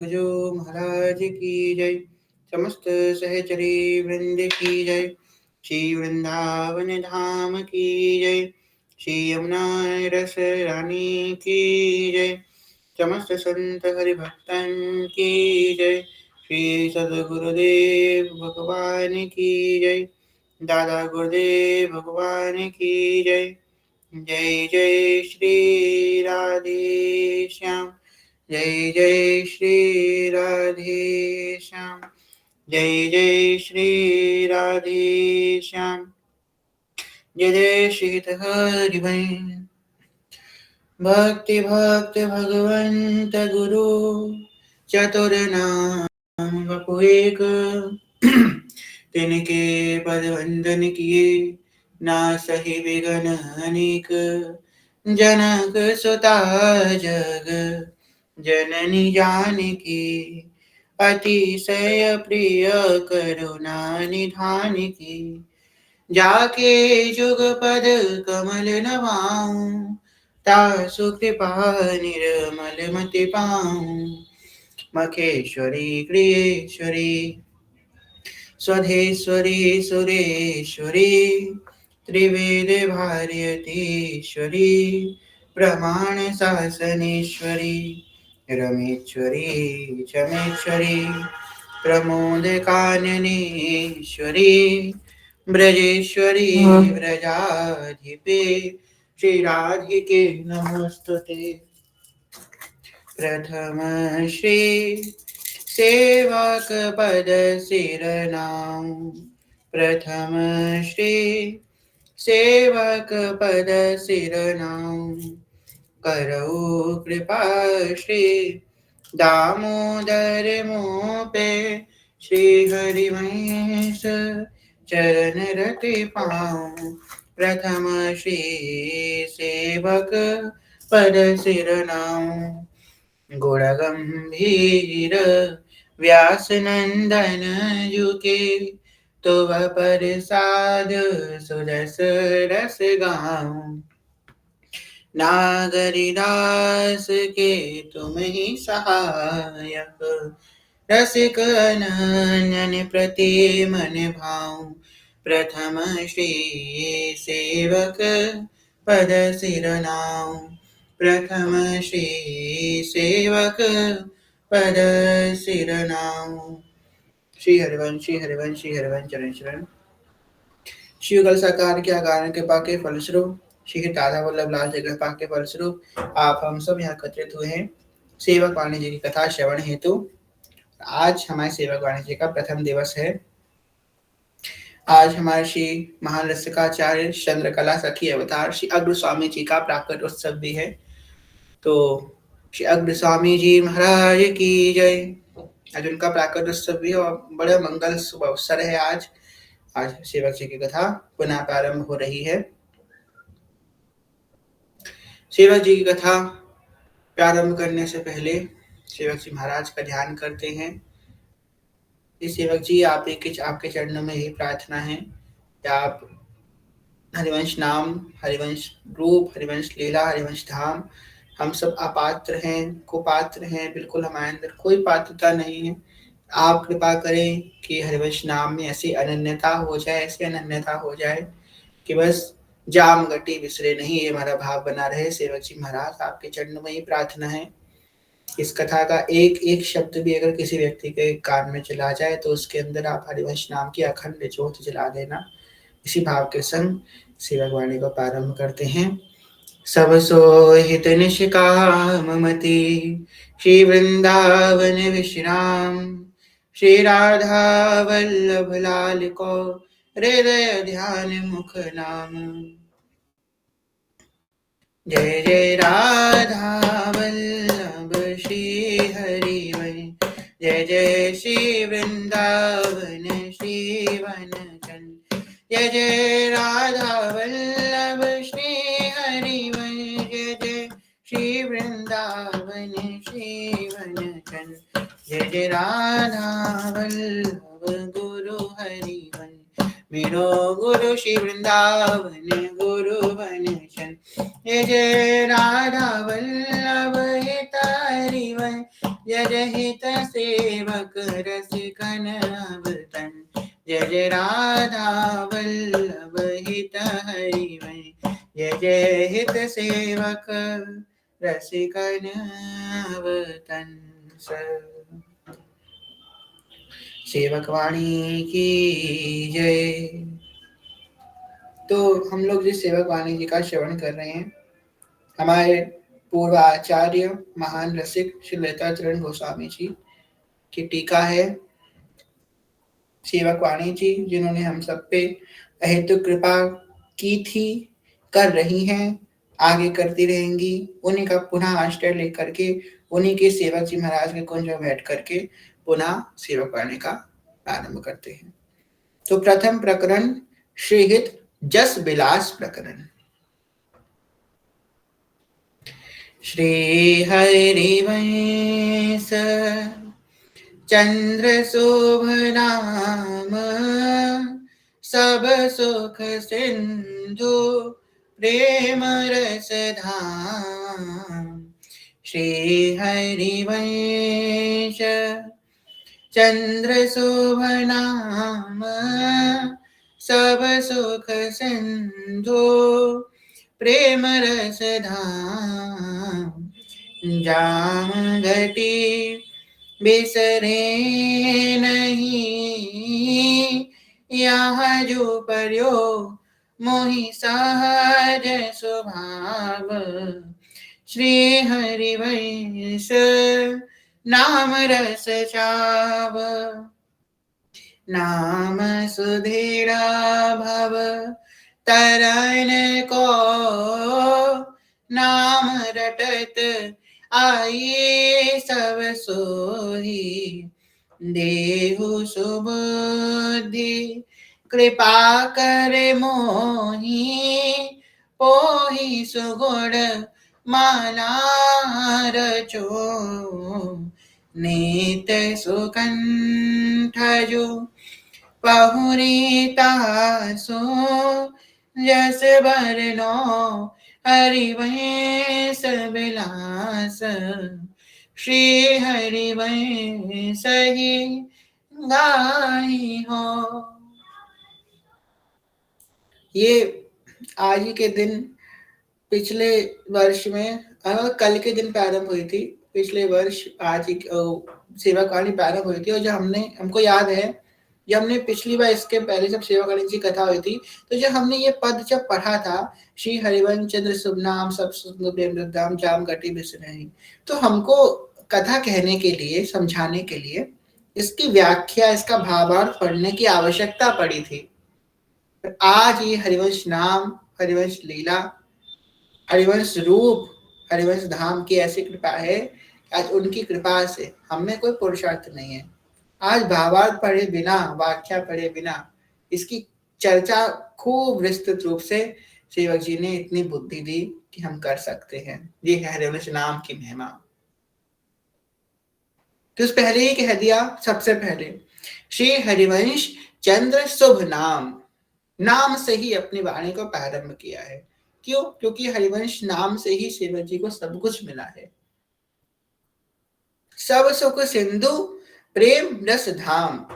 जो महाराज की जय। समस्त सहचरी वृंद की जय। श्री वृंदावन धाम की जय। श्री यमुना रस रानी की जय। समस्त संत हरिभक्तन की जय। श्री सद्गुरुदेव भगवान की जय। दादा गुरुदेव भगवान की जय। जय जय श्री राधे श्याम। जय जय श्री राधे श्याम। जय जय श्री राधे श्याम। जय जय श्री हरिवै। भक्ति भक्त भगवंत गुरु चतुर नाम बपु एक। तिनके पद वंदन किए ना सही विघन अनेक। जनक सुता जग जननी जानकी। अतिशय प्रिय करुणा निधान की। जाके जुग पद कमल नवाऊं। तासु कृपा निर्मल मति पाऊं। मखेश्वरी क्रियेश्वरी स्वधेश्वरी सुरेश्वरी। त्रिवेद भारतीश्वरी प्रमाण शासनेश्वरी। रमेश्वरी चमेश्वरी प्रमोद काननेश्वरी। ब्रजेश्वरी व्रजाधिपे श्री राधिके नमस्तुते। प्रथम श्री सेवक पद सिरनाम। प्रथम श्री सेवक पद सिरनाम। करऊ कृपा श्री दामोदर मोह पे। श्री हरिवंश चरण रति पाऊं। प्रथम श्री सेवक पद सिरनाम। गुण गंभीर व्यास नंदन जुके। तो वह प्रसाद सुरस रस गाऊं। नागरिदास के तुम ही सहायक। रसिक अनन्य प्रति मन भाऊं। प्रथम श्री सेवक पद सिरनाऊं। प्रथम श्री सेवक पद सिरनाऊं। श्री हरिवंश श्री हरिवंश श्री हरिवंश चरण शरण। श्री युगल सरकार के अकारण कृपा के फलस्वरूप श्री दादा वल्लभ लाल जी कृपा के फलस्वरूप आप हम सब यहाँ एकत्रित हुए हैं सेवक वाणी जी की कथा श्रवण हेतु। आज हमारे सेवक वाणी जी का प्रथम दिवस है। आज हमारे श्री महान रसिकाचार्य चंद्रकला सखी अवतार श्री अग्र स्वामी जी का प्राकट उत्सव भी है। तो श्री अग्र स्वामी जी महाराज की जय। आज उनका प्राकट उत्सव भी है और बड़ा मंगल शुभ अवसर है। आज सेवक जी की कथा पुनः प्रारंभ हो रही है। सेवक जी की कथा प्रारंभ करने से पहले सेवक जी महाराज का ध्यान करते हैं। सेवक जी आपके चरणों में यही प्रार्थना है कि आप हरिवंश नाम, हरिवंश रूप, हरिवंश लीला, हरिवंश धाम हम सब अपात्र हैं, कुपात्र हैं। बिल्कुल हमारे अंदर कोई पात्रता नहीं है। आप कृपा करें कि हरिवंश नाम में ऐसी अनन्यता हो जाए, ऐसी अनन्यता हो जाए कि बस जाम गटी विसरे नहीं, ये हमारा भाव बना रहे। सेवक जी महाराज आपके चरणों में ही प्रार्थना है। इस कथा का एक एक शब्द भी अगर किसी व्यक्ति के कान में चला जाए तो उसके अंदर आप हरिवंश नाम की अखंड ज्योत जला देना। इसी भाव के संग सेवक वाणी को प्रारंभ करते हैं। सब सोहित निष्काम मति श्री वृंदावन विश्राम। श्री राधा वल्लभ लाल को हृदय ध्यान मुख नाम। जय जय राधा वल्लभ श्री हरि वै। जय जय श्री वृंदावन श्री वनचंद। जय जय राधा वल्लभ श्री हरि वै। जय जय श्री वृंदावन श्री वनचंद। जय जय राधा वल्लभ गुरु हरि वै। मेरो गुरु श्री वृंदावन गुरु बन चल। जय जय राधा वल्लभ हित हरिवन, जय जय हित सेवक रसिकन अवतन। जय जय राधा वल्लभ हित हरिवन, जय जय हित सेवक रसिकन अवतन। सेवक वाणी की जय। तो हम लोग जिस सेवक वाणी जी का श्रवण कर रहे हैं, हमारे पूर्व आचार्य महान रसिक श्री ललिताचरण गोस्वामी जी की टीका है। सेवक वाणी जी जिन्होंने हम सब पे अहेतुक कृपा की थी, कर रही हैं, आगे करती रहेंगी। उन्हीं का पुनः आश्रय लेकर के, उन्हीं के सेवक जी महाराज के कुंज में बैठ करके पुनः सेवक वाणी का प्रारंभ करते हैं। तो प्रथम प्रकरण श्रीहित जस बिलास प्रकरण। श्री हरिवंश चंद्र शुभ नाम, सब सुख सिंधु प्रेम रस धाम। श्री हरिवंश चंद्र शुभ नाम, सब सुख सिंधु प्रेम रस धाम। जाम घटी बिसरे नहीं, यहाँ जो पर्यो मोहि सहज स्वभाव। श्री हरिवंश नाम रस चाव, नाम सुधीरा भव तरन को। नाम रटत आई सब सोही, देहु सुबुद्धि कृपा कर मोही। पोही सुगुण माला रचो, नीत सुकंठ जो पहुरी तासो। जस बरनो हरिवंश बिलास, श्री हरिवंश ही गाई हो। ये आज ही के दिन पिछले वर्ष में कल के दिन प्रारंभ हुई थी। पिछले वर्ष आज ही सेवक वाणी प्रारंभ हुई थी, और जो हमको याद है, जब हमने पिछली बार इसके पहले जब सेवक वाणी जी कथा हुई थी, तो जब हमने ये पद जब पढ़ा था, श्री हरिवंश चंद्र शुभ नाम, सब सुंदर प्रेम धाम, जाम घटी बिसरहि, तो हमको कथा कहने के लिए, समझाने के लिए इसकी व्याख्या, इसका भावार्थ पढ़ने की आवश्यकता पड़ी थी। आज ये हरिवंश नाम, हरिवंश लीला, हरिवंश रूप, हरिवंश धाम की ऐसी कृपा है, आज उनकी कृपा से हमें कोई पुरुषार्थ नहीं है। आज भावार्थ पढ़े बिना, व्याख्या पढ़े बिना इसकी चर्चा खूब विस्तृत रूप से सेवक जी ने इतनी बुद्धि दी कि हम कर सकते हैं। ये है हरिवंश नाम की महिमा। तो उस पहले ही कह दिया, सबसे पहले श्री हरिवंश चंद्र शुभ नाम, नाम से ही अपनी वाणी को प्रारंभ किया है। क्यों? क्योंकि हरिवंश नाम से ही सेवक जी को सब कुछ मिला है। सब सुख सिंधु प्रेम रस धाम,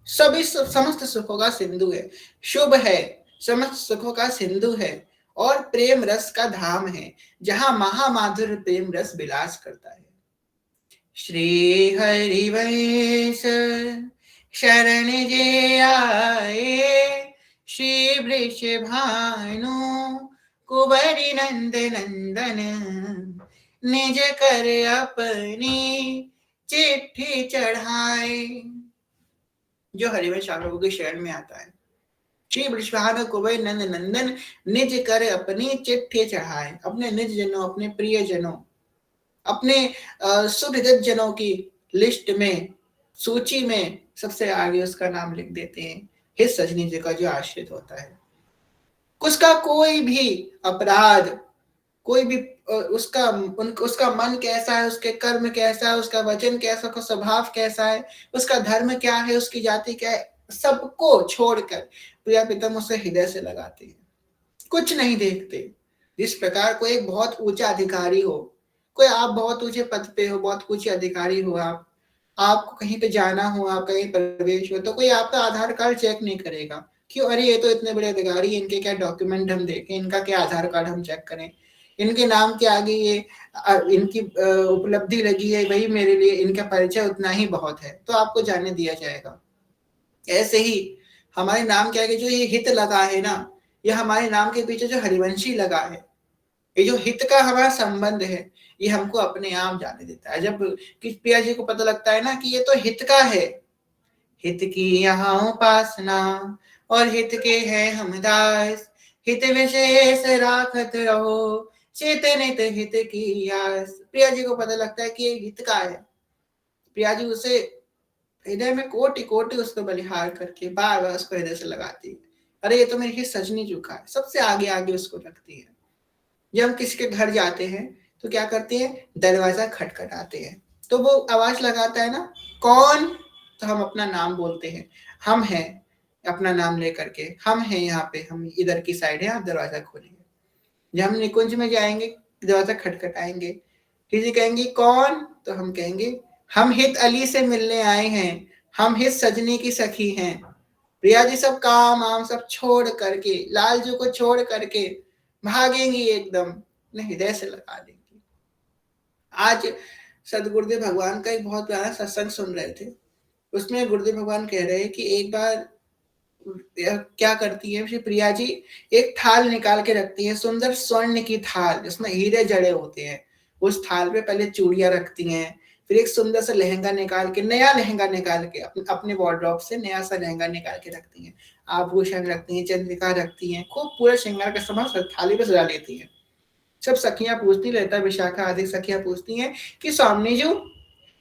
सभी समस्त सुखों का सिंधु है, शुभ है, समस्त सुखों का सिंधु है, और प्रेम रस का धाम है, जहां महामाधुर प्रेम रस विलास करता है। श्री हरिवंश शरण जे आए, श्री वृष भानु कुबरी नंद नंदन। निज कर अपनी चिट्ठी चढ़ाए। जो हरिवंश आप लोगों के शरण में आता है, श्री वृषभानु कुबेर नंद नंदन निज कर अपनी चिट्ठी चढ़ाए। अपने निज जनों, अपने प्रिय जनों, अपने सुहृद जनों की लिस्ट में, सूची में सबसे आगे उसका नाम लिख देते हैं, हे सजनी जी का जो आश्रित होता है। उसका कोई भी अपराध, कोई भी उसका मन कैसा है, उसके कर्म कैसा है, उसका वचन कैसा, उसका स्वभाव कैसा है, उसका धर्म क्या है, उसकी जाति क्या है, सबको छोड़कर प्रिया प्रीतम उसे हृदय से लगाती है, कुछ नहीं देखते। जिस प्रकार कोई एक बहुत ऊंचा अधिकारी हो, कोई आप बहुत ऊंचे पद पे हो, बहुत ऊंचे अधिकारी हो, आपको कहीं पे जाना हो, आप कहीं प्रवेश हो, तो कोई आपका आधार कार्ड चेक नहीं करेगा। क्यों? अरे ये तो इतने बड़े अधिकारी, इनके क्या डॉक्यूमेंट हम देखें, इनका क्या आधार कार्ड हम चेक करें, इनके नाम के आगे ये इनकी उपलब्धि लगी है, वही मेरे लिए इनका परिचय उतना ही बहुत है, तो आपको जाने दिया जाएगा। ऐसे ही हमारे नाम के आगे जो ये हित लगा है ना, ये हमारे नाम के पीछे जो हरिवंशी लगा है, ये जो हित का हमारा संबंध है, ये हमको अपने आप जाने देता है। जब किस प्रिया जी को पता लगता है ना कि ये तो हित का है, हित की यहाँ उपासना और हित के हैं हम दास, हित विशेष राखत रहो चित नित हित की आस। प्रिया जी को पता लगता है कि ये हित का है। प्रिया जी उसे हृदय में कोटि कोटि उसको बलिहार करके बार बार उसको हृदय से लगाती है। अरे ये तो मेरी सजनी झुका है, सबसे आगे आगे उसको रखती है। जब हम किसी के घर जाते हैं तो क्या करते हैं, दरवाजा खटखटाते हैं, तो वो आवाज लगाता है ना, कौन, तो हम अपना नाम बोलते हैं, हम हैं, अपना नाम लेकर के, हम हैं यहाँ पे, हम इधर की साइड है, आप दरवाजा खोलिए। जब हम निकुंज में जाएंगे, दरवाजा खटखटाएंगे, किसी कहेंगे कौन, तो हम कहेंगे हम हित अली से मिलने आए हैं, हम हित सजनी की सखी हैं। प्रिया जी सब काम आम सब छोड़ करके, लालजू को छोड़ करके भागेंगी, एकदम हृदय से लगा देंगी। आज सदगुरुदेव भगवान का एक बहुत प्यारा सत्संग सुन रहे थे, उसमें गुरुदेव भगवान कह रहे हैं कि एक बार क्या करती है प्रिया जी, एक थाल निकाल के रखती है, सुंदर स्वर्ण की थाल जिसमें हीरे जड़े होते हैं। उस थाल पे पहले चूड़ियां रखती हैं, फिर एक सुंदर सा लहंगा निकाल के, नया लहंगा निकाल के, अपने वार्डरोब से नया सा लहंगा निकाल के रखती हैं, आभूषण रखती हैं, चंद्रिका रखती हैं, खूब पूरा श्रृंगार का सामान थाली पे सजा लेती हैं। सब सखियां पूछती, ललिता विशाखा आदि सखियां पूछती हैं कि स्वामी जी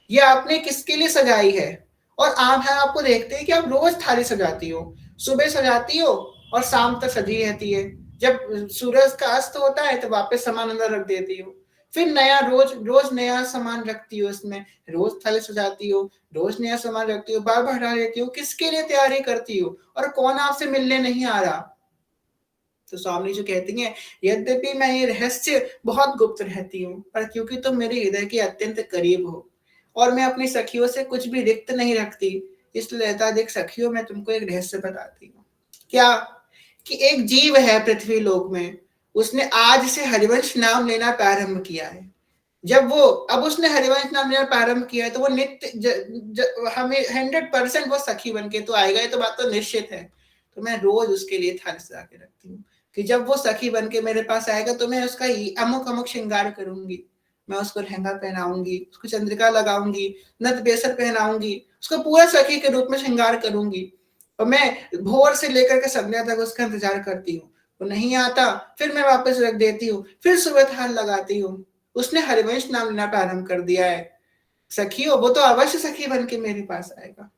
ये आपने किसके लिए सजाई है? और आप है, आपको देखते हैं कि आप रोज थाली सजाती हो, सुबह सजाती हो और शाम तक सजी रहती है, जब सूरज का अस्त होता है तो वापस सामान अंदर रख देती हो, फिर नया रोज रोज नया सामान रखती हो, इसमें रोज थाली सजाती हो, रोज नया सामान रखती हो, बार बार हटा लेती हो, किसके लिए तैयारी करती हो, और कौन आपसे मिलने नहीं आ रहा? तो स्वामी जी कहती हैं, यद्यपि मैं ये रहस्य बहुत गुप्त रहती हूँ, पर क्योंकि तुम मेरे हृदय के अत्यंत करीब हो और मैं अपनी सखियों से कुछ भी रिक्त नहीं रखती, इसलिए देख सखियों, मैं तुमको एक रहस्य बताती हूँ। क्या? कि एक जीव है पृथ्वी लोक में, उसने आज से हरिवंश नाम लेना प्रारंभ किया है। जब वो अब उसने हरिवंश नाम लेना प्रारंभ किया है तो वो नित्य हमें 100% वो सखी बन के तो आएगा, ये तो बात तो निश्चित है। तो मैं रोज उसके लिए थाली सजा के रखती हूँ कि जब वो सखी बन के मेरे पास आएगा तो मैं उसका अमुक अमुक श्रृंगार करूंगी, मैं उसको लहंगा पहनाऊंगी, उसको चंद्रिका लगाऊंगी, नथ बेसर पहनाऊंगी, उसको पूरा सखी के रूप में श्रृंगार करूंगी, और मैं भोर से लेकर के संध्या तक उसका इंतजार करती हूँ। वो नहीं आता, फिर मैं वापस रख देती हूँ, फिर सुबह थाल लगाती हूँ। उसने हरिवंश नाम लेना प्रारंभ कर दिया है, सखियों वो तो अवश्य सखी बन के मेरे पास आएगा।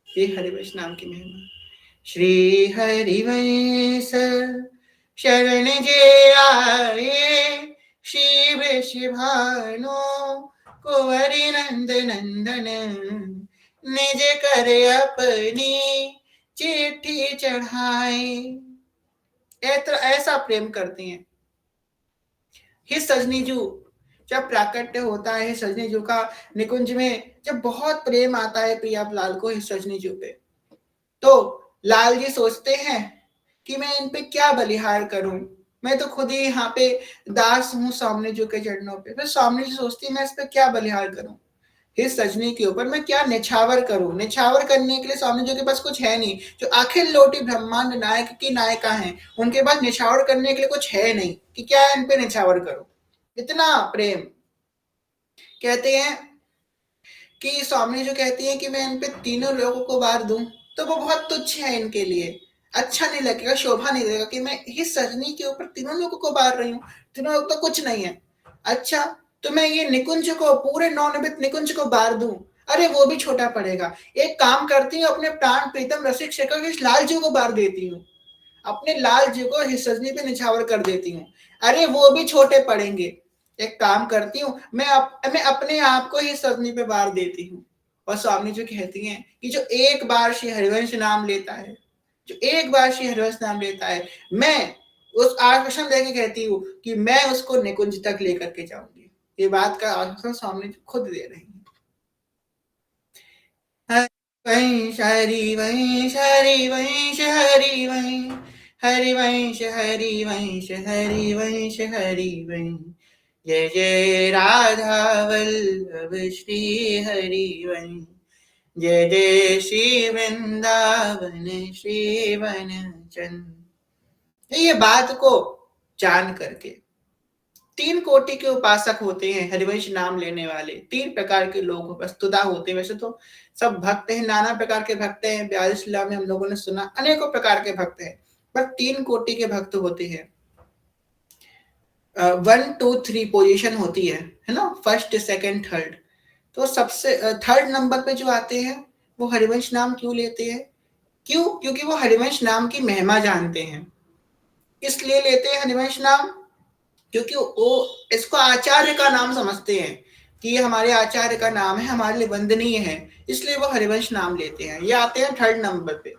ये हरिवंश नाम की महिमा। श्री हरिवंश शरण जे आए, शिव शिभानु कुंवरी नंद नंदन, निज कर अपनी चिट्ठी चढ़ाए। ऐसा प्रेम करती हैं। ही सजनीजू जब प्राकट्य होता है सजनीजू का निकुंज में, जब बहुत प्रेम आता है प्रिया लाल को इस सजनीजू पे, तो लाल जी सोचते हैं कि मैं इन पे क्या बलिहार करूं, मैं तो खुद ही यहाँ पे दास हूँ सामने जी के चरणों पे। फिर सामने जी सोचती है मैं इस पे क्या बलिहार करूं, इस सजनी के ऊपर मैं क्या निछावर करूं। निछावर करने के लिए स्वामी जी के पास कुछ है नहीं, जो अखिल लोटी ब्रह्मांड नायक की नायिका हैं, उनके पास निछावर करने के लिए कुछ है नहीं कि क्या इन पे निछावर करूं। इतना प्रेम। कहते हैं कि स्वामी जो कहती है कि मैं इन पे तीनों लोगों को बार दूं, तो वो बहुत तुच्छ है इनके लिए, अच्छा नहीं लगेगा, शोभा नहीं लगेगा कि मैं इस सजनी के ऊपर तीनों लोगों को बार रही हूँ, तीनों लोग तो कुछ नहीं है। अच्छा, तो मैं ये निकुंज को, पूरे नवनिर्मित निकुंज को बार दूं, अरे वो भी छोटा पड़ेगा। एक काम करती हूँ, अपने प्राण प्रीतम रसिक शेखर लाल जी को बार देती हूँ, अपने लाल जी को इस सजनी पे निछावर कर देती हूँ, अरे वो भी छोटे पड़ेंगे। एक काम करती हूँ, मैं अपने आप को ही सजनी पे बार देती हूँ, और स्वामी जी कहती हैं कि जो एक बार श्री हरिवंश नाम लेता है, जो एक बार श्री हरिवंश नाम लेता है, मैं उस आश्वासन लेके कहती हूँ कि मैं उसको निकुंज तक लेकर के जाऊंगी। ये बात का आश्वासन स्वामी जी खुद दे रही हैं। हरिवंश हरिवंश हरिवंश हरिवंश हरिवंश हरिवंश हरिवंश हरिवंश, जय जय राधा वल्लभ श्री हरिवंश, जय जय श्री वृंदावन श्री वनचंद्र। ये बात को जान करके 3 कोटि के उपासक होते हैं हरिवंश नाम लेने वाले, 3 प्रकार के लोग वस्तुतः होते हैं। वैसे तो सब भक्त हैं, नाना प्रकार के भक्त हैं, 42 लीला में हम लोगों ने सुना अनेकों प्रकार के भक्त हैं, पर 3 कोटि के भक्त होते हैं। 1 2 3 पोजीशन होती है ना, फर्स्ट सेकंड थर्ड। तो सबसे थर्ड नंबर पे जो आते हैं वो हरिवंश नाम क्यों लेते हैं? क्यों? क्योंकि वो हरिवंश नाम की महिमा जानते हैं, इसलिए लेते हैं हरिवंश नाम, क्योंकि वो इसको आचार्य का नाम समझते हैं कि ये हमारे आचार्य का नाम है, हमारे लिए वंदनीय है, इसलिए वो हरिवंश नाम लेते हैं। ये आते हैं थर्ड नंबर पे।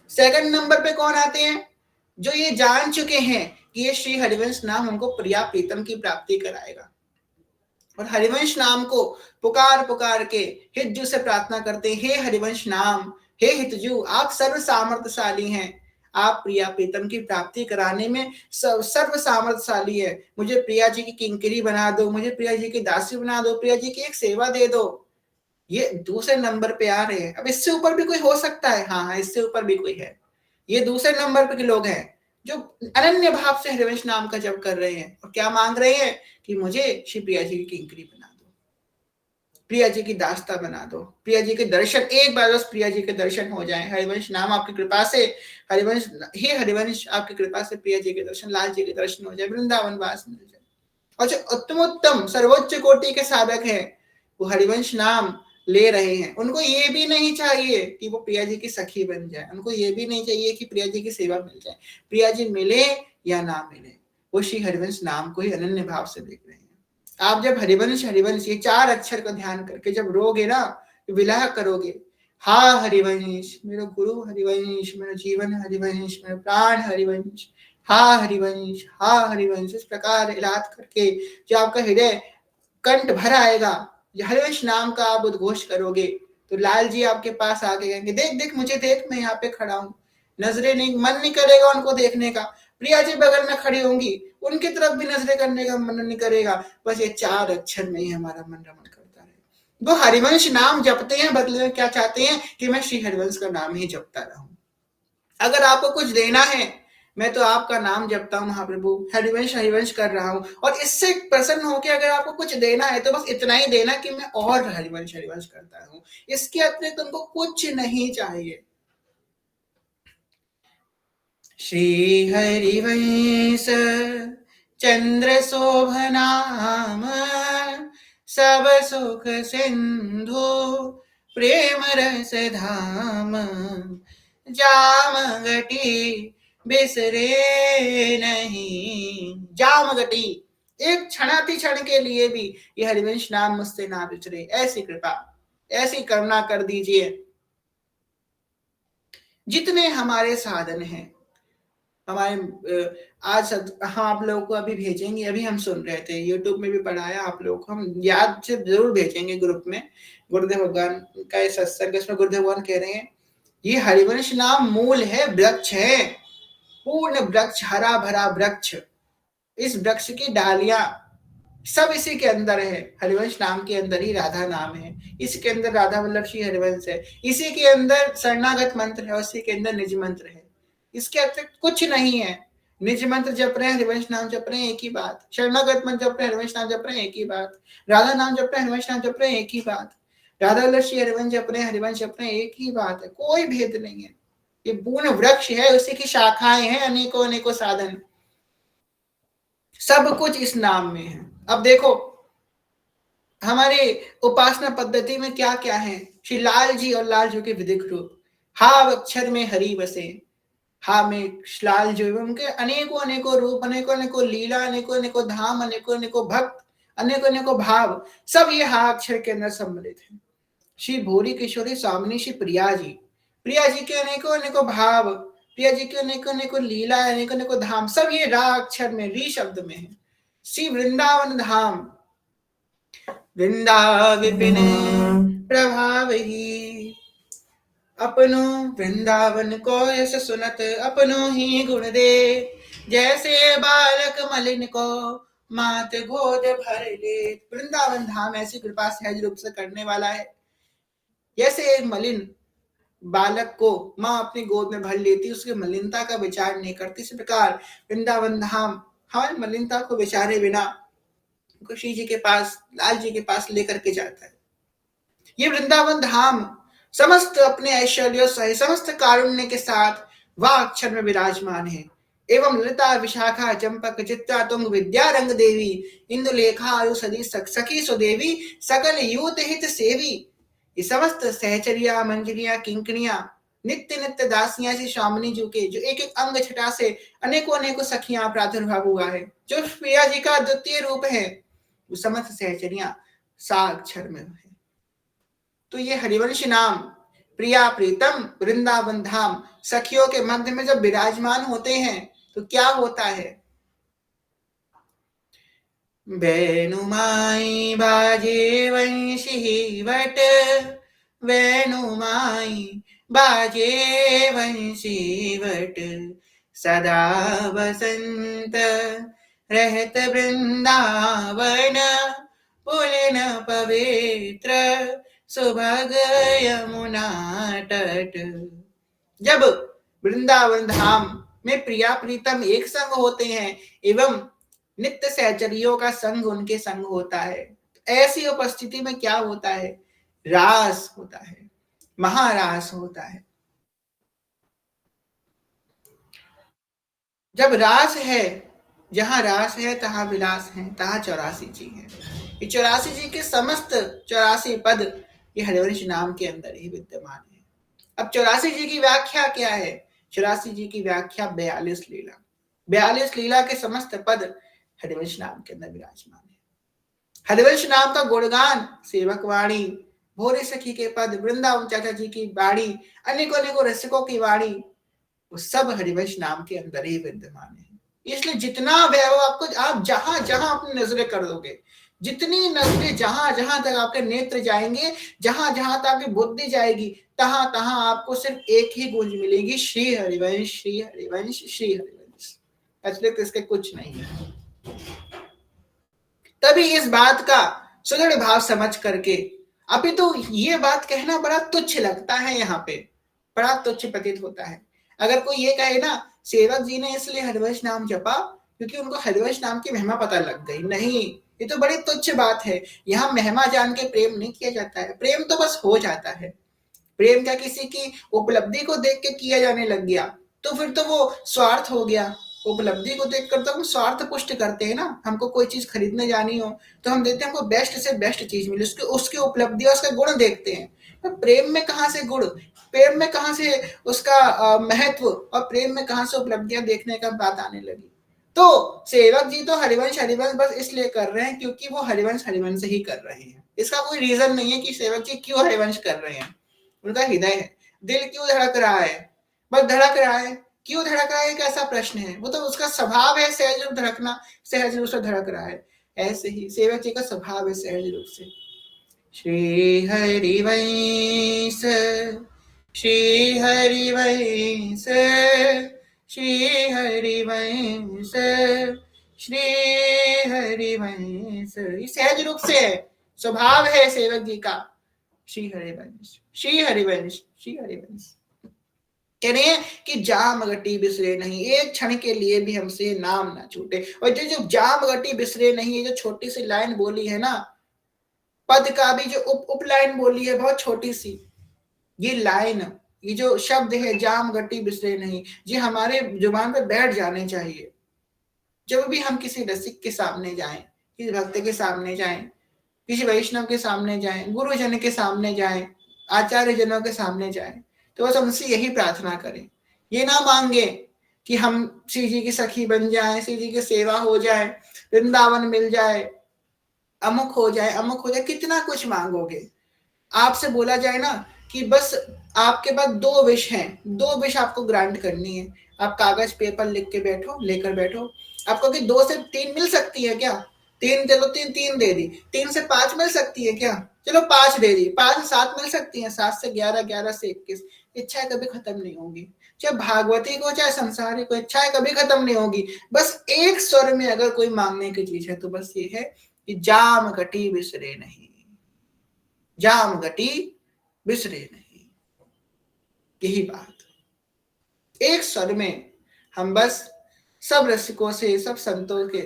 सेकंड नंबर पे कौन आते हैं? जो ये जान चुके हैं कि ये श्री हरिवंश नाम हमको प्रिया प्रीतम की प्राप्ति कराएगा, और हरिवंश नाम को पुकार पुकार के हितजू से प्रार्थना करते हैं, हे हरिवंश नाम, हे हितजू, आप सर्व सामर्थ्यशाली हैं, आप प्रिया प्रीतम की प्राप्ति कराने में सर्व सामर्थ्यशाली है, मुझे प्रिया जी की किंकरी बना दो, मुझे प्रिया जी की दासी बना दो, प्रिया जी की एक सेवा दे दो। ये दूसरे नंबर पे आ रहे हैं। अब इससे ऊपर भी कोई हो सकता है, हाँ, इससे ऊपर भी कोई है। ये दूसरे नंबर पे के लोग हैं जो अनन्य भाव से हरिवंश नाम का जप कर रहे हैं और क्या मांग रहे हैं कि मुझे श्री प्रिया जी की किंकरी बना दो, प्रिया जी की दास्ता बना दो, प्रिया जी के दर्शन, एक बार बस प्रिया जी के दर्शन हो जाए, हरिवंश नाम आपकी कृपा से, हरिवंश हे हरिवंश आपकी कृपा से प्रिया जी के दर्शन, लाल जी के दर्शन हो जाए, वृंदावन वास मिल जाए। और जो उत्तमोत्तम सर्वोच्च कोटि के साधक है वो हरिवंश नाम ले रहे हैं, उनको ये भी नहीं चाहिए कि वो प्रिया जी की सखी बन जाए, उनको ये भी नहीं चाहिए कि प्रिया जी की सेवा मिल जाए, प्रिया जी मिले या ना मिले, वो श्री हरिवंश नाम को ही अनन्य भाव से देख रहे हैं। आप जब हरिवंश हरिवंश ये 4 अक्षर का ध्यान करके जब रोगे ना, विलाह करोगे, हा हरिवंश, मेरा गुरु हरिवंश, मेरा जीवन हरिवंश, मेरा प्राण हरिवंश, हा हरिवंश, हा हरिवंश, इस प्रकार इलाद करके जो आपका हृदय कंठ भर आएगा, हरिवंश नाम का आप उद्घोष करोगे, तो लाल जी आपके पास आके कहेंगे, देख देख मुझे देख, मैं यहाँ पे खड़ा हूँ। नजरें नहीं, मन नहीं करेगा उनको देखने का, प्रिया जी बगल में खड़ी होंगी, उनकी तरफ भी नजरें करने का मन नहीं करेगा, बस ये 4 अक्षर में ही हमारा मन रमन करता है। वो हरिवंश नाम जपते हैं, बदले में क्या चाहते हैं कि मैं श्री हरिवंश का नाम ही जपता रहूं। अगर आपको कुछ देना है, मैं तो आपका नाम जपता हूँ महाप्रभु, हरिवंश हरिवंश कर रहा हूँ, और इससे प्रसन्न होकर अगर आपको कुछ देना है तो बस इतना ही देना कि मैं और हरिवंश हरिवंश करता हूँ, इसके अतिरिक्त उनको कुछ नहीं चाहिए। श्री हरिवंश चंद्र शोभनाम, सब सुख सिंधु प्रेम रस धाम, जामगटी बिसरे नहीं, जामगटी, एक क्षणाति क्षण के लिए भी ये हरिवंश नाम मुझसे ना बिछड़े, ऐसी कृपा, ऐसी करुणा कर दीजिए। जितने हमारे साधन हैं, हमारे आज हम आप लोगों को अभी भेजेंगे, अभी हम सुन रहे थे यूट्यूब में भी पढ़ाया, आप लोगों को हम याद से जरूर भेजेंगे ग्रुप में, गुरुदेव भगवान का सत्संग, इसमें गुरुदेव भगवान कह रहे हैं ये हरिवंश नाम मूल है, वृक्ष है, पूर्ण वृक्ष, हरा भरा वृक्ष, इस वृक्ष की डालियां सब इसी के अंदर है, हरिवंश नाम के अंदर ही राधा नाम है, इसके अंदर राधा वल्लभ श्री हरिवंश है, इसी के अंदर शरणागत मंत्र है, उसी के अंदर निज मंत्र है, इसके अतिरिक्त कुछ नहीं है। निज मंत्र जप रहे हैं, हरिवंश नाम जप रहे हैं, एक ही बात, शरणागत मंत्र जप रहे हैं, हरिवंश नाम जप रहे हैं, एक ही बात, राधा नाम जप रहे हैं, हरिवंश नाम जप रहे हैं, एक ही बात, राधा वल्लभ श्री हरिवंश जप रहे हैं, हरिवंश जप रहे हैं, एक ही बात है, कोई भेद नहीं है। ये पूर्ण वृक्ष है, उसी की शाखाएं हैं, अनेकों अनेकों साधन, सब कुछ इस नाम में है। अब देखो हमारे उपासना पद्धति में क्या क्या है, श्री लाल जी और लाल जी के विधिक रूप, हा अक्षर में हरि बसे, हा में लाल जी, उनके अनेकों अनेकों रूप, अनेकों अनेकों लीला, अनेकों अनेकों धाम, अनेकों अनेकों भक्त, अनेकों अनेकों भाव, सब ये हा अक्षर के अंदर सम्मिलित है। श्री भोरी किशोरी स्वामिनी श्री प्रिया जी। प्रिया जी के अनेकों अनेकों भाव, प्रिया जी के अनेकों अनेकों लीला, अनेकों अनेकों धाम, सब ये रा अक्षर में, री शब्द में है। श्री वृंदावन धाम, वृंदा विपिन प्रभाव ही, अपनो वृंदावन को यश सुनत, अपनो ही गुण दे, जैसे बालक मलिन को मात गोद भर ले। वृंदावन धाम ऐसी कृपा सहज रूप से करने वाला है, जैसे एक मलिन बालक को माँ अपनी गोद में भर लेती, उसकी मलिनता का विचार नहीं करती, इसी प्रकार वृंदावन धाम हमारी मलिनता को विचारे बिना कृष्ण जी के पास, लाल जी के पास लेकर के जाता है। ये वृंदावन धाम समस्त अपने ऐश्वर्य सहित, समस्त कारुण्य के साथ वह अक्षर में विराजमान है। एवं ललिता विशाखा चंपक चित्रा तुंग विद्या रंग देवी, इंदुलेखा आयु सदी सखी सुदेवी, सकल यूत हित सेवी। ये समस्त सहचरिया, मंजरिया, किंकणिया, नित्य नित्य दासियां श्री स्वामिनी जी के, जो एक एक अंग छटा से अनेकों अनेकों सखियां प्रादुर्भाव हुआ है, जो प्रिया जी का द्वितीय रूप है, वो समस्त सहचरिया साक्षर में है। तो ये हरिवंश नाम प्रिया प्रीतम वृंदावन धाम सखियों के मध्य में जब विराजमान होते हैं तो क्या होता है? वेणुमाई बाजे वंशी वट, वेणुमाई बाजे वंशी वट, सदा बसंत रहत वृंदावन, पुलिन पवित्र सुभग यमुना तट। जब वृंदावन धाम में प्रिया प्रीतम एक संग होते हैं एवं नित्य सहचरियों का संग उनके संग होता है, ऐसी उपस्थिति में क्या होता है? रास होता है, महारास होता है। जब रास है, जहां रास है तहां विलास है, तहां 84 जी है। ये 84 जी के समस्त 84 पद ये हरिवंश नाम के अंदर ही विद्यमान है। अब 84 जी की व्याख्या क्या है? 84 जी की व्याख्या 42 लीला, 42 लीला के समस्त पद हरिवंश नाम के अंदर विराजमान है। हरिवंश नाम का गुणगान, सेवक वाणी, भोरे सखी के पद, वृंदावन चाचा जी की वाणी, अनेकों अनेकों रसिकों की वाणी, वो सब हरिवंश नाम के अंदर ही विद्यमान है। इसलिए जितना वैभव आपको, आप जहां जहां अपनी नजरें कर दोगे, जितनी नजरें जहां जहां तक आपके नेत्र जाएंगे, जहां जहां तक आपकी बुद्धि जाएगी, तहां तहां आपको सिर्फ एक ही गूंज मिलेगी, श्री हरिवंश, श्री हरिवंश, श्री हरिवंश। अतिरिक्त इसके कुछ नहीं है। तभी इस बात का सुदृढ़ भाव समझ करके, अभी तो ये बात कहना बड़ा तुच्छ लगता है, यहाँ पे बड़ा तुच्छ प्रतीत होता है। अगर कोई ये कहे ना, सेवक जी ने इसलिए हरिवंश नाम जपा क्योंकि उनको हरिवंश नाम की महिमा पता लग गई, नहीं, ये तो बड़ी तुच्छ बात है। यहाँ महिमा जान के प्रेम नहीं किया जाता है, प्रेम तो बस हो जाता है। प्रेम क्या किसी की उपलब्धि को देख के किया जाने लग गया तो फिर तो वो स्वार्थ हो गया। उपलब्धि को देखकर तो हम स्वार्थ पुष्ट करते हैं ना। हमको कोई चीज खरीदने जानी हो तो हम देखते हैं हमको बेस्ट से बेस्ट चीज मिले, उसकी उपलब्धि और उसका गुण देखते हैं। तो प्रेम में कहाँ से गुण, प्रेम में कहाँ से उसका महत्व, और प्रेम में कहाँ से उपलब्धियां देखने का बात आने लगी। तो सेवक जी तो हरिवंश हरिवंश बस इसलिए कर रहे हैं क्योंकि वो हरिवंश हरिवंश ही कर रहे हैं। इसका कोई रीजन नहीं है कि सेवक जी क्यों हरिवंश कर रहे हैं। उनका हृदय है, दिल क्यों धड़क रहा है, बस धड़क रहा है। क्यों धड़क रहा है, एक ऐसा प्रश्न है। वो तो उसका स्वभाव है सहज रूप धड़कना, सहज रूप से धड़क रहा है। ऐसे ही सेवक जी का स्वभाव है सहज रूप से। श्री हरिवंश, श्री हरिवंश, श्री हरिवंश, श्री हरिवंश, ये सहज रूप से है, स्वभाव है सेवक जी का। श्री हरिवंश, श्री हरिवंश, श्री हरिवंश। कह रहे हैं कि जाम गटी बिसरे नहीं, एक क्षण के लिए भी हमसे नाम ना छूटे। और जो जाम गटी बिसरे नहीं, ये जो छोटी सी लाइन बोली है ना, पद का भी जो उप लाइन बोली है बहुत छोटी सी, ये लाइन, ये जो शब्द है जाम गटी बिसरे नहीं, ये हमारे जुबान पे बैठ जाने चाहिए। जब भी हम किसी रसिक के सामने जाएं, किसी भक्त के सामने जाएं, किसी वैष्णव के सामने जाएं, गुरुजन के सामने जाएं, आचार्य जनों के सामने जाएं, तो बस हमसे यही प्रार्थना करें। ये ना मांगे कि हम श्री जी की सखी बन जाए, श्री जी की सेवा हो जाए, वृंदावन मिल जाए, अमुक हो जाए, अमुक हो जाए, कितना कुछ मांगोगे। आपसे बोला जाए ना कि बस आपके पास 2 विश हैं, 2 विश आपको ग्रांट करनी है। आप कागज़ पेपर लिख के बैठो, लेकर बैठो। आपको कि 2 से 3 मिल सकती है क्या? 3 चलो 3 दे दी। 3 से 5 मिल सकती है क्या? चलो 5 दे दी। 5 से 7 मिल सकती हैं, 7 से 11, 11 से 21। इच्छाएँ कभी खत्म नहीं होंगी। चाहे भागवती को, चाहे संसारी को, इच्छाएँ कभी खत्म नहीं होंगी। बस एक स्वर में अगर कोई माँगने की चीज़ है तो बस ये है कि जाम घटी बिसरे नहीं। जाम घटी बिसरे नहीं। यही बात एक स्वर में हम बस सब रसिकों से, सब संतों के,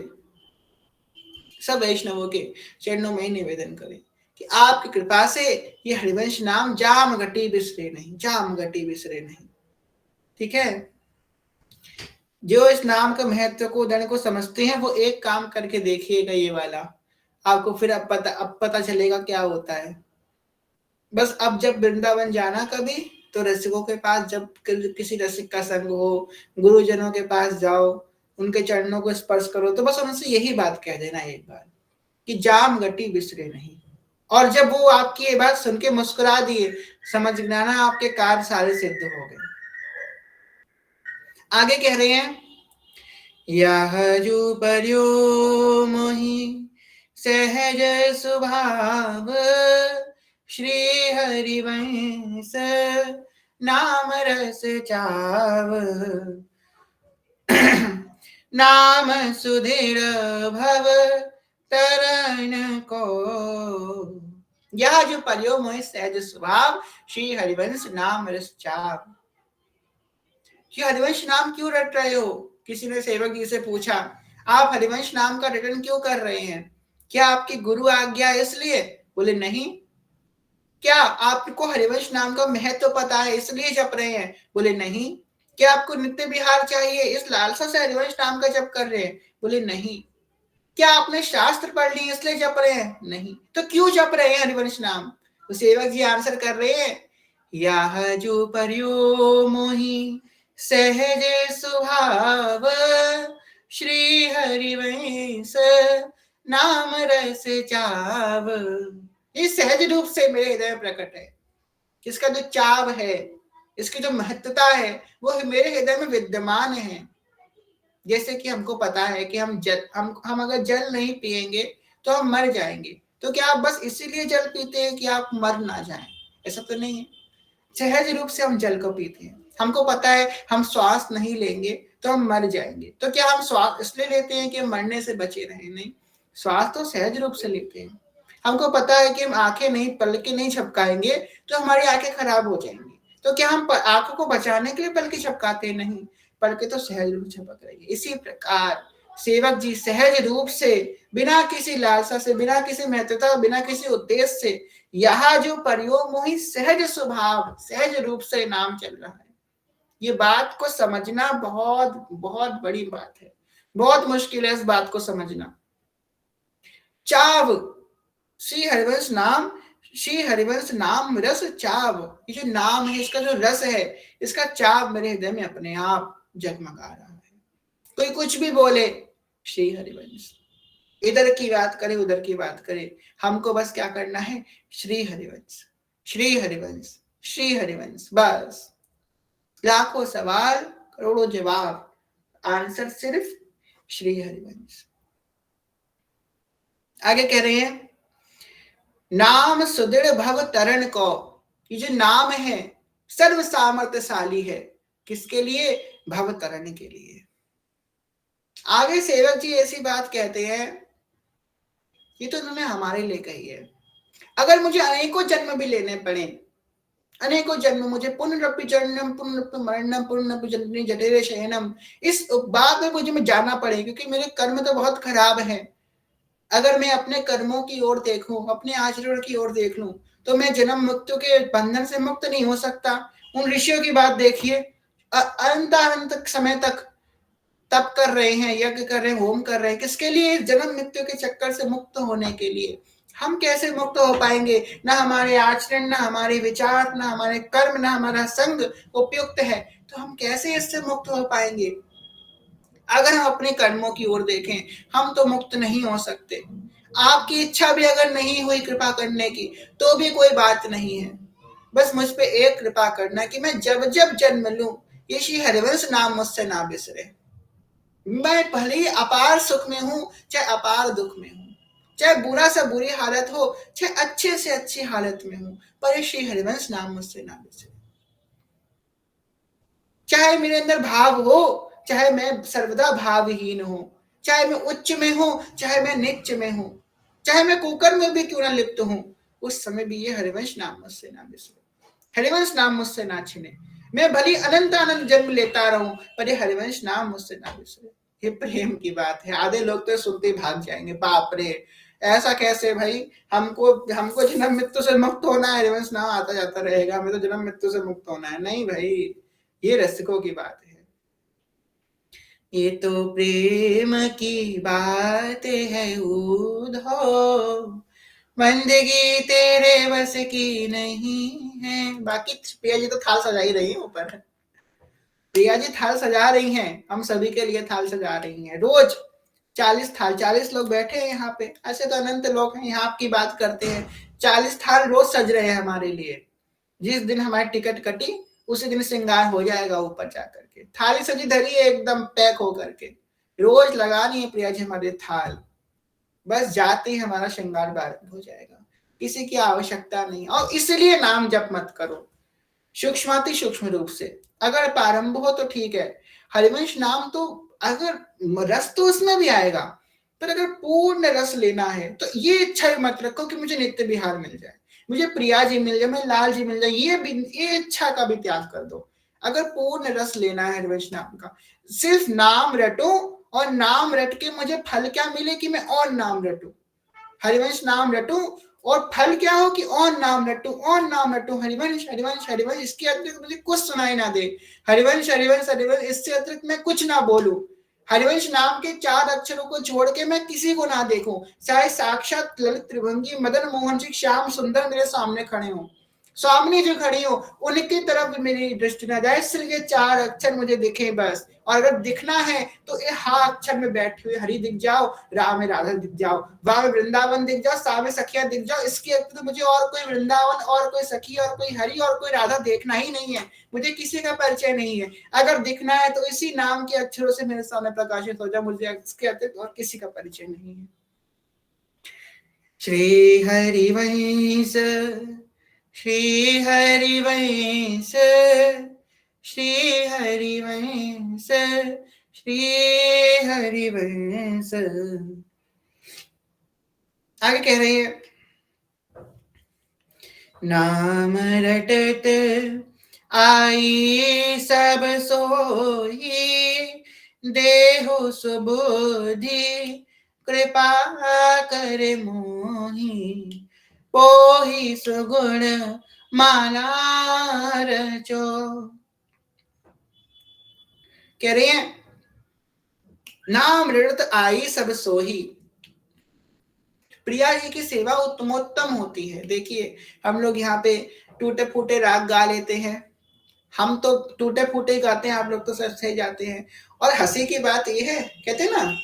सब वैष्णवों के चरणों में निवेदन करें कि आपकी कृपा से ये हरिवंश नाम जाम घटी बिसरे नहीं, जाम घटी बिसरे नहीं। ठीक है, जो इस नाम का महत्व को दण को समझते हैं वो एक काम करके देखिएगा ये वाला, आपको फिर अब पता चलेगा क्या होता है। बस अब जब वृंदावन जाना कभी तो रसिकों के पास, जब किसी रसिक का संग हो, गुरुजनों के पास जाओ, उनके चरणों को स्पर्श करो तो बस उनसे यही बात कह देना एक बार कि जाम गति बिसरे नहीं। और जब वो आपकी ये बात सुन के मुस्कुरा दिए, समझ जाना आपके कार्य सारे सिद्ध हो गए। आगे कह रहे हैं, यह जो पर्यो मोहि सहज स्वभाव, श्री हरिवंश नाम रस चाव, नाम सुधीर भव तरण को। यह जो पर्यो मोहि सहज स्वभाव, श्री हरिवंश नाम रस चाव। ये हरिवंश नाम क्यों रट रहे हो? किसी ने सेवक जी से पूछा, आप हरिवंश नाम का रटन क्यों कर रहे हैं? क्या आपकी गुरु आज्ञा है इसलिए? बोले नहीं। क्या आपको हरिवंश नाम का महत्व पता है इसलिए जप रहे हैं? बोले नहीं। क्या आपको नित्य विहार चाहिए इस लालसा से हरिवंश नाम का जप कर रहे हैं? बोले नहीं। क्या आपने शास्त्र पढ़ ली इसलिए जप रहे हैं? नहीं। तो क्यों जप रहे हैं हरिवंश नाम? तो सेवक जी आंसर कर रहे हैं, यह जो पर्यो मोहि सहज स्वभाव, श्री हरिवंश नाम रस चाव। ये सहज रूप से मेरे हृदय में प्रकट है। इसका जो चाव है, इसकी जो महत्वता है, वो मेरे हृदय में विद्यमान है। जैसे कि हमको पता है कि हम अगर जल नहीं पिएंगे तो हम मर जाएंगे। तो क्या आप बस इसीलिए जल पीते हैं कि आप मर ना जाएं? ऐसा तो नहीं है। सहज रूप से हम जल को पीते हैं। हमको पता है हम श्वास नहीं लेंगे तो हम मर जाएंगे। तो क्या हम श्वास इसलिए लेते हैं कि हम मरने से बचे रहें? नहीं, श्वास तो सहज रूप से लेते हैं। हमको पता है कि हम आंखें नहीं, पलकें नहीं झपकाएंगे तो हमारी आंखें खराब हो जाएंगी। तो क्या हम आंखों को बचाने के लिए पलकें झपकाते? नहीं, पलकें तो सहज रूप से झपक रही है। इसी प्रकार सेवक जी सहज रूप से, बिना किसी लालसा से, बिना किसी महत्वता, बिना किसी उद्देश्य से, यह जो पर्यो मोहि सहज स्वभाव, सहज रूप से नाम चल रहा है। ये बात को समझना बहुत बहुत बड़ी बात है। बहुत मुश्किल है इस बात को समझना। चाव, श्री हरिवंश नाम, श्री हरिवंश नाम रस चाव। ये जो नाम है, इसका जो रस है, इसका चाव मेरे हृदय में अपने आप जगमगा रहा है। कोई कुछ भी बोले, श्री हरिवंश, इधर की बात करे, उधर की बात करे, हमको बस क्या करना है? श्री हरिवंश, श्री हरिवंश, श्री हरिवंश। बस लाखों सवाल, करोड़ों जवाब, आंसर सिर्फ श्री हरिवंश। आगे कह रहे हैं, नाम सुदृढ़ भव तरण को। ये जो नाम है सर्व सामर्थ्यशाली है। किसके लिए? भव तरण के लिए। आगे सेवक जी ऐसी बात कहते हैं, ये तो उन्होंने हमारे लिए कही है। अगर मुझे अनेकों जन्म भी लेने पड़े, अनेकों जन्म, मुझे पुनरपि जन्म पुनरपि मरणम पुनरपि जननी जठरे शयनम, इस बात में मुझे जाना पड़े, क्योंकि मेरे कर्म तो बहुत खराब है। अगर मैं अपने कर्मों की ओर देखूं, अपने आचरण की ओर देख लूं, तो मैं जन्म मृत्यु के बंधन से मुक्त नहीं हो सकता। उन ऋषियों की बात देखिए, अनंत समय तक तप कर रहे हैं, यज्ञ कर रहे हैं, होम कर रहे हैं, किसके लिए? जन्म मृत्यु के चक्कर से मुक्त होने के लिए। हम कैसे मुक्त हो पाएंगे? ना हमारे आचरण, ना हमारे विचार, ना हमारे कर्म, ना हमारा संग उपयुक्त है, तो हम कैसे इससे मुक्त हो पाएंगे? अगर हम अपने कर्मों की ओर देखें, हम तो मुक्त नहीं हो सकते। आपकी इच्छा भी अगर नहीं हुई कृपा करने की तो भी कोई बात नहीं है, बस मुझ पे एक कृपा करना कि मैं जब जब जन्म लूं ये श्री हरिवंश नाम मुझसे ना बिसरे। मैं भले ही अपार सुख में हूं चाहे अपार दुख में हूं, चाहे बुरा से बुरी हालत हो चाहे अच्छे से अच्छी हालत में हूं, पर ये श्री हरिवंश नाम मुझसे ना बिसरे। चाहे मेरे अंदर भाव हो चाहे मैं सर्वदा भावहीन हूं, चाहे मैं उच्च में हूं चाहे मैं नीच में हूं, चाहे मैं कुकर में भी क्यों ना लिप्त हूं, उस समय भी ये हरिवंश नाम मुझसे ना बिसरे, हरिवंश नाम मुझसे ना छिने। मैं भली अनंत अनंत जन्म लेता रहूं पर ये हरिवंश नाम मुझसे ना बिसरे। ये प्रेम की बात है। आधे लोग तो सुनते ही भाग जाएंगे, बाप रे ऐसा कैसे भाई, हमको हमको जन्म मृत्यु से मुक्त होना है, हरिवंश नाम आता जाता रहेगा, हमें तो जन्म मृत्यु से मुक्त होना है। नहीं भाई, ये रसिकों की बात है। ये तो प्रेम की बात है उद्धव, बंदगी तेरे बस की नहीं है। बाकी प्रिया जी तो थाल सजा ही रही है ऊपर, प्रिया जी थाल सजा रही हैं, हम सभी के लिए थाल सजा रही हैं। रोज 40 थाल, 40 लोग बैठे हैं यहाँ पे, ऐसे तो अनंत लोग हैं, यहाँ आपकी बात करते हैं। 40 थाल रोज सज रहे हैं हमारे लिए। जिस दिन हमारी टिकट कटी उसी दिन श्रृंगार हो जाएगा ऊपर जाकर के, थाली सजी धरी है एकदम पैक होकर के, रोज लगानी है प्रिया जी हमारे थाल, बस जाते ही हमारा श्रृंगार बारंभ हो जाएगा, किसी की आवश्यकता नहीं। और इसलिए नाम जप मत करो, सूक्ष्माति सूक्ष्म रूप से। अगर प्रारंभ हो तो ठीक है, हरिवंश नाम तो अगर रस तो उसमें भी आएगा, पर अगर पूर्ण रस लेना है तो ये इच्छा भी मत रखो कि मुझे नित्य बिहार मिल जाए, मुझे प्रिया जी मिल जाए, मुझे लाल जी मिल जाए, ये इच्छा का भी त्याग कर दो। अगर पूर्ण रस लेना है हरिवंश नाम का, सिर्फ नाम रटो, और नाम रट के मुझे फल क्या मिले कि मैं और नाम रटू, हरिवंश नाम रटू और फल क्या हो कि और नाम रटू, और नाम रटू, हरिवंश हरिवंश हरिवंश, इसके अतिरिक्त मुझे कुछ सुनाई ना दे, हरिवंश हरिवंश हरिवंश, इससे अतिरिक्त मैं कुछ ना बोलूं, हरिवंश नाम के 4 अक्षरों को छोड़ के मैं किसी को ना देखूं, चाहे साक्षात ललित त्रिभंगी मदन मोहन जी श्याम सुंदर मेरे सामने खड़े हो, सामने जो खड़ी हो उनकी तरफ मेरी दृष्टि ना जाए, सिर्फ ये 4 अक्षर मुझे दिखे बस। और अगर दिखना है तो ये हा अक्षर में बैठे हुए हरि दिख जाओ, राम में राधा दिख जाओ, वाह में वृंदावन दिख जाओ, सा में सखिया दिख जाओ, इसके अतिरिक्त तो मुझे और कोई वृंदावन और कोई सखी और कोई हरि और कोई राधा देखना ही नहीं है, मुझे किसी का परिचय नहीं है। अगर दिखना है तो इसी नाम के अक्षरों से मेरे सामने प्रकाशित हो जाए, मुझे इसके अतिरिक्त और किसी का परिचय नहीं है। श्री हरिवंश श्री हरिवंश श्री हरिवंश श्री हरिवंश। आगे कह रही है, नाम रटत आई सब सोई, देहो सुबुद्धि कृपा कर मोहि, पोहि सुगुण माला रचो। कह रही हैं, नाम रटत आई सब सोही, प्रिया जी की सेवा उत्तमोत्तम होती है। देखिए हम लोग यहाँ पे टूटे फूटे राग गा लेते हैं, हम तो टूटे फूटे गाते हैं, आप लोग तो सही जाते हैं। और हंसी की बात ये है, कहते हैं ना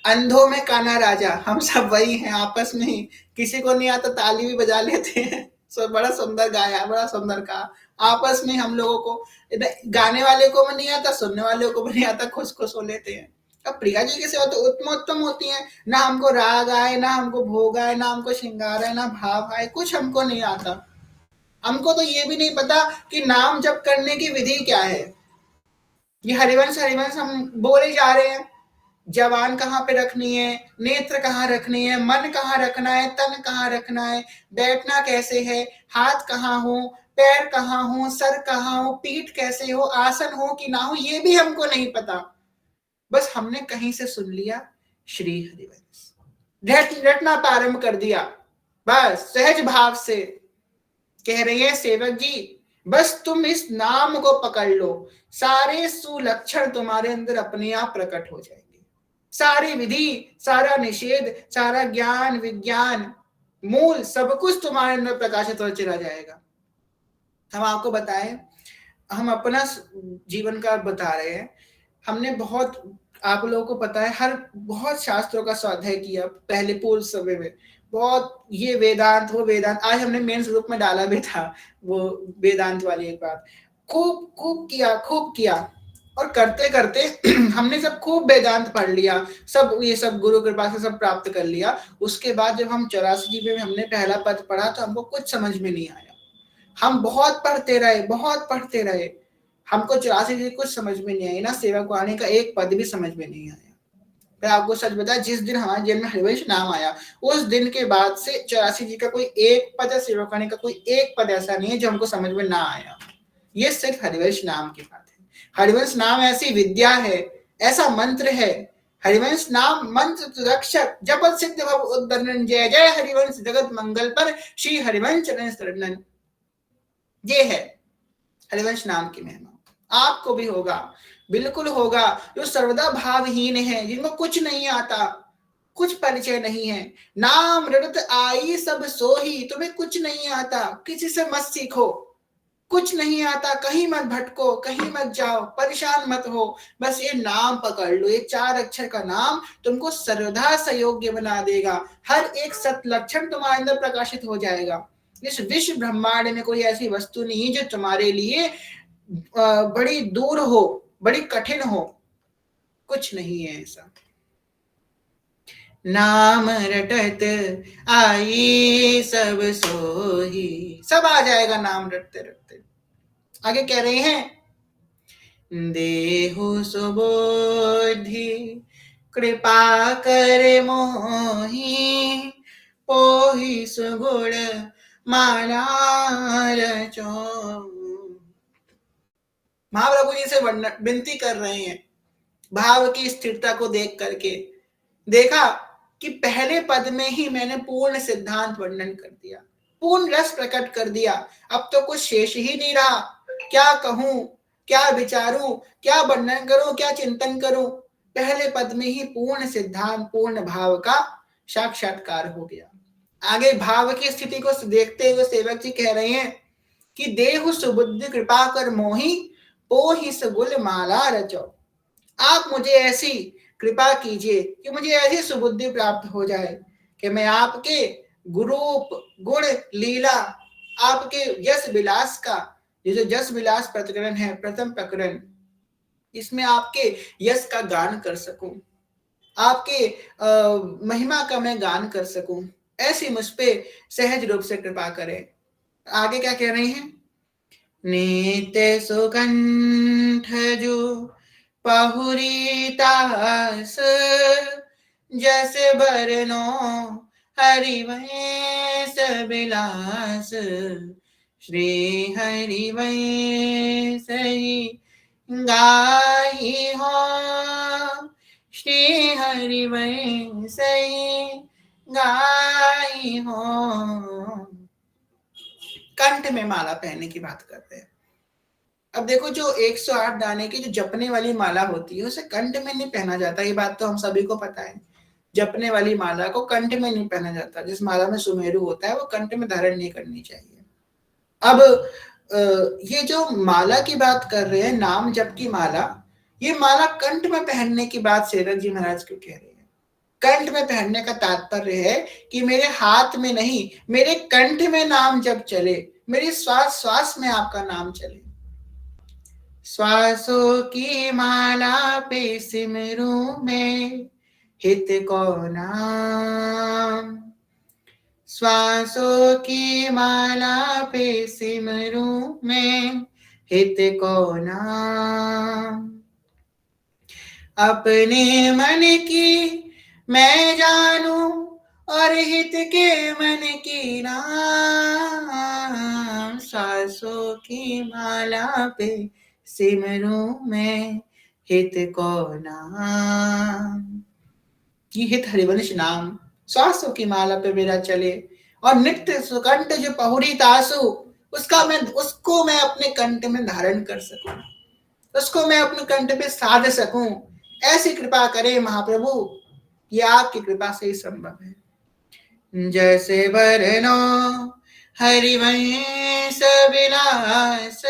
अंधों में काना राजा, हम सब वही हैं आपस में ही, किसी को नहीं आता ताली भी बजा लेते हैं। सो बड़ा सुंदर गाया, बड़ा सुंदर कहा, आपस में हम लोगों को, गाने वाले को भी नहीं आता, सुनने वाले को भी नहीं आता, खुश खुश हो लेते हैं। अब प्रिया जी की सेवा तो उत्तमोत्तम होती है, ना हमको राग आए, ना हमको भोग आए, ना हमको श्रृंगार आए, ना भाव आए, कुछ हमको नहीं आता। हमको तो ये भी नहीं पता कि नाम जप करने की विधि क्या है। ये हरिवंश हरिवंश हम बोले जा रहे हैं, जबान कहाँ पे रखनी है, नेत्र कहाँ रखनी है, मन कहाँ रखना है, तन कहाँ रखना है, बैठना कैसे है, हाथ कहाँ हो, पैर कहाँ हो, सर कहाँ हो, पीठ कैसे हो, आसन हो कि ना हो, ये भी हमको नहीं पता। बस हमने कहीं से सुन लिया श्री हरिवंश, रटना प्रारंभ कर दिया, बस सहज भाव से। कह रही है सेवक जी, बस तुम इस नाम को पकड़ लो, सारे सुलक्षण तुम्हारे अंदर अपने आप प्रकट हो जाएंगे, सारी विधि, सारा निषेध, सारा ज्ञान विज्ञान मूल सब कुछ तुम्हारे अंदर प्रकाशित हो चला जाएगा। हम आपको बताएं, हम अपना जीवन का बता रहे हैं, हमने बहुत आप लोगों को पता है हर बहुत शास्त्रों का स्वाध्याय किया पहले पूर्व समय में, बहुत ये वेदांत वो वेदांत, आज हमने मेंस ग्रुप में डाला भी था वो वेदांत वाली एक बात, खूब खूब किया और करते करते हमने सब खूब वेदांत पढ़ लिया, सब ये सब गुरु कृपा से सब प्राप्त कर लिया। उसके बाद जब हम 84 में हमने पहला पद पढ़ा तो हमको कुछ समझ में नहीं आया। हम बहुत पढ़ते रहे, हमको 84 कुछ समझ में नहीं आई, ना सेवक वाणी का एक पद भी समझ में नहीं आया। मैं आपको सच बताया, जिस दिन हमारे जीवन में हरिवंश नाम आया उस दिन के बाद से 84 का कोई एक पद या सेवक वाणी का कोई एक पद ऐसा नहीं है जो हमको समझ में ना आया। ये सिर्फ हरिवंश नाम की बात है। हरिवंश नाम ऐसी विद्या है, ऐसा मंत्र है, हरिवंश नाम मंत्र रक्षक जपत सिद्ध भव उद्धरण, जय जय हरिवंश जगत मंगल पर श्री हरिवंश चरण शरणन। ये है हरिवंश नाम की महिमा। आपको भी होगा, बिल्कुल होगा, जो सर्वदा भावहीन है, जिनको कुछ नहीं आता, कुछ परिचय नहीं है, नाम रटत आई सब सोही, तुम्हें कुछ नहीं आता किसी से मत सीखो, कुछ नहीं आता कहीं मत भटको, कहीं मत जाओ, परेशान मत हो, बस ये नाम पकड़ लो, ये 4 अक्षर का नाम तुमको सर्वदा संयोग्य बना देगा, हर एक सत लक्षण तुम्हारे अंदर प्रकाशित हो जाएगा। इस विश्व ब्रह्मांड में कोई ऐसी वस्तु नहीं जो तुम्हारे लिए बड़ी दूर हो, बड़ी कठिन हो, कुछ नहीं है ऐसा। नाम रटत आई सब सोही, सब आ जाएगा नाम रटते रटते। आगे कह रहे हैं देहु सुबोधि कृपा कर मोही, पोहि सुगुण माला रचो। महाप्रभु जी से विनती कर रहे हैं भाव की स्थिरता को देख करके। देखा कि पहले पद में ही मैंने पूर्ण सिद्धांत वर्णन कर दिया, पूर्ण रस प्रकट कर दिया, अब तो कुछ शेष ही नहीं रहा। क्या कहूं, क्या विचारूं, क्या वर्णन करूं, क्या चिंतन करूं। पहले पद में ही पूर्ण सिद्धांत पूर्ण भाव का साक्षात्कार हो गया। आगे भाव की स्थिति को देखते हुए सेवक जी कह रहे हैं कि देहु सुबुद्धि कृपा कर मोही, पोहि सगुल माला रचो। आप मुझे ऐसी कृपा कीजिए कि मुझे ऐसी सुबुद्धि प्राप्त हो जाए कि मैं आपके गुरूप गुण लीला, आपके यश विलास का, ये जो यश विलास प्रकरण है प्रथम प्रकरण, इसमें आपके यश का गान कर सकूं, आपके महिमा का मैं गान कर सकूं, ऐसी मुझ पे सहज रूप से कृपा करें। आगे क्या कह रहे हैं, नित्य सुकंठ जो पहुरी तास, जस बरनो हरिवंश बिलास, श्री हरिवंश गाई हो, श्री हरिवंश गाई हो। कंठ में माला पहनने की बात करते हैं। अब देखो जो 108 दाने की जो जपने वाली माला होती है उसे कंठ में नहीं पहना जाता, ये बात तो हम सभी को पता है। जपने वाली माला को कंठ में नहीं पहना जाता, जिस माला में सुमेरु होता है वो कंठ में धारण नहीं करनी चाहिए। अब ये जो माला की बात कर रहे हैं, नाम जप की माला, ये माला कंठ में पहनने की बात सेवक जी महाराज क्यों कह रहे हैं। कंठ में पहनने का तात्पर्य है कि मेरे हाथ में नहीं, मेरे कंठ में नाम जप चले, मेरी श्वास श्वास में आपका नाम चले। श्वासों की माला पे सिमरू में हित को नाम, श्वासों की माला पे सिमरू में हित को नाम, अपने मन की मैं जानू और हित के मन की नाम, श्वासों की माला पे सिमरू में हित को नाम। ये हित हरिवंश नाम श्वासों की माला पे मेरा चले, और नित्य सुकंठ जो पहुरी तासु, उसको मैं अपने कंठ में धारण कर सकूं, उसको मैं अपने कंठ पे साध सकूं। ऐसी कृपा करे महाप्रभु, ये आपकी कृपा से ही संभव है। जैसे बरनो हरिवंश विलास,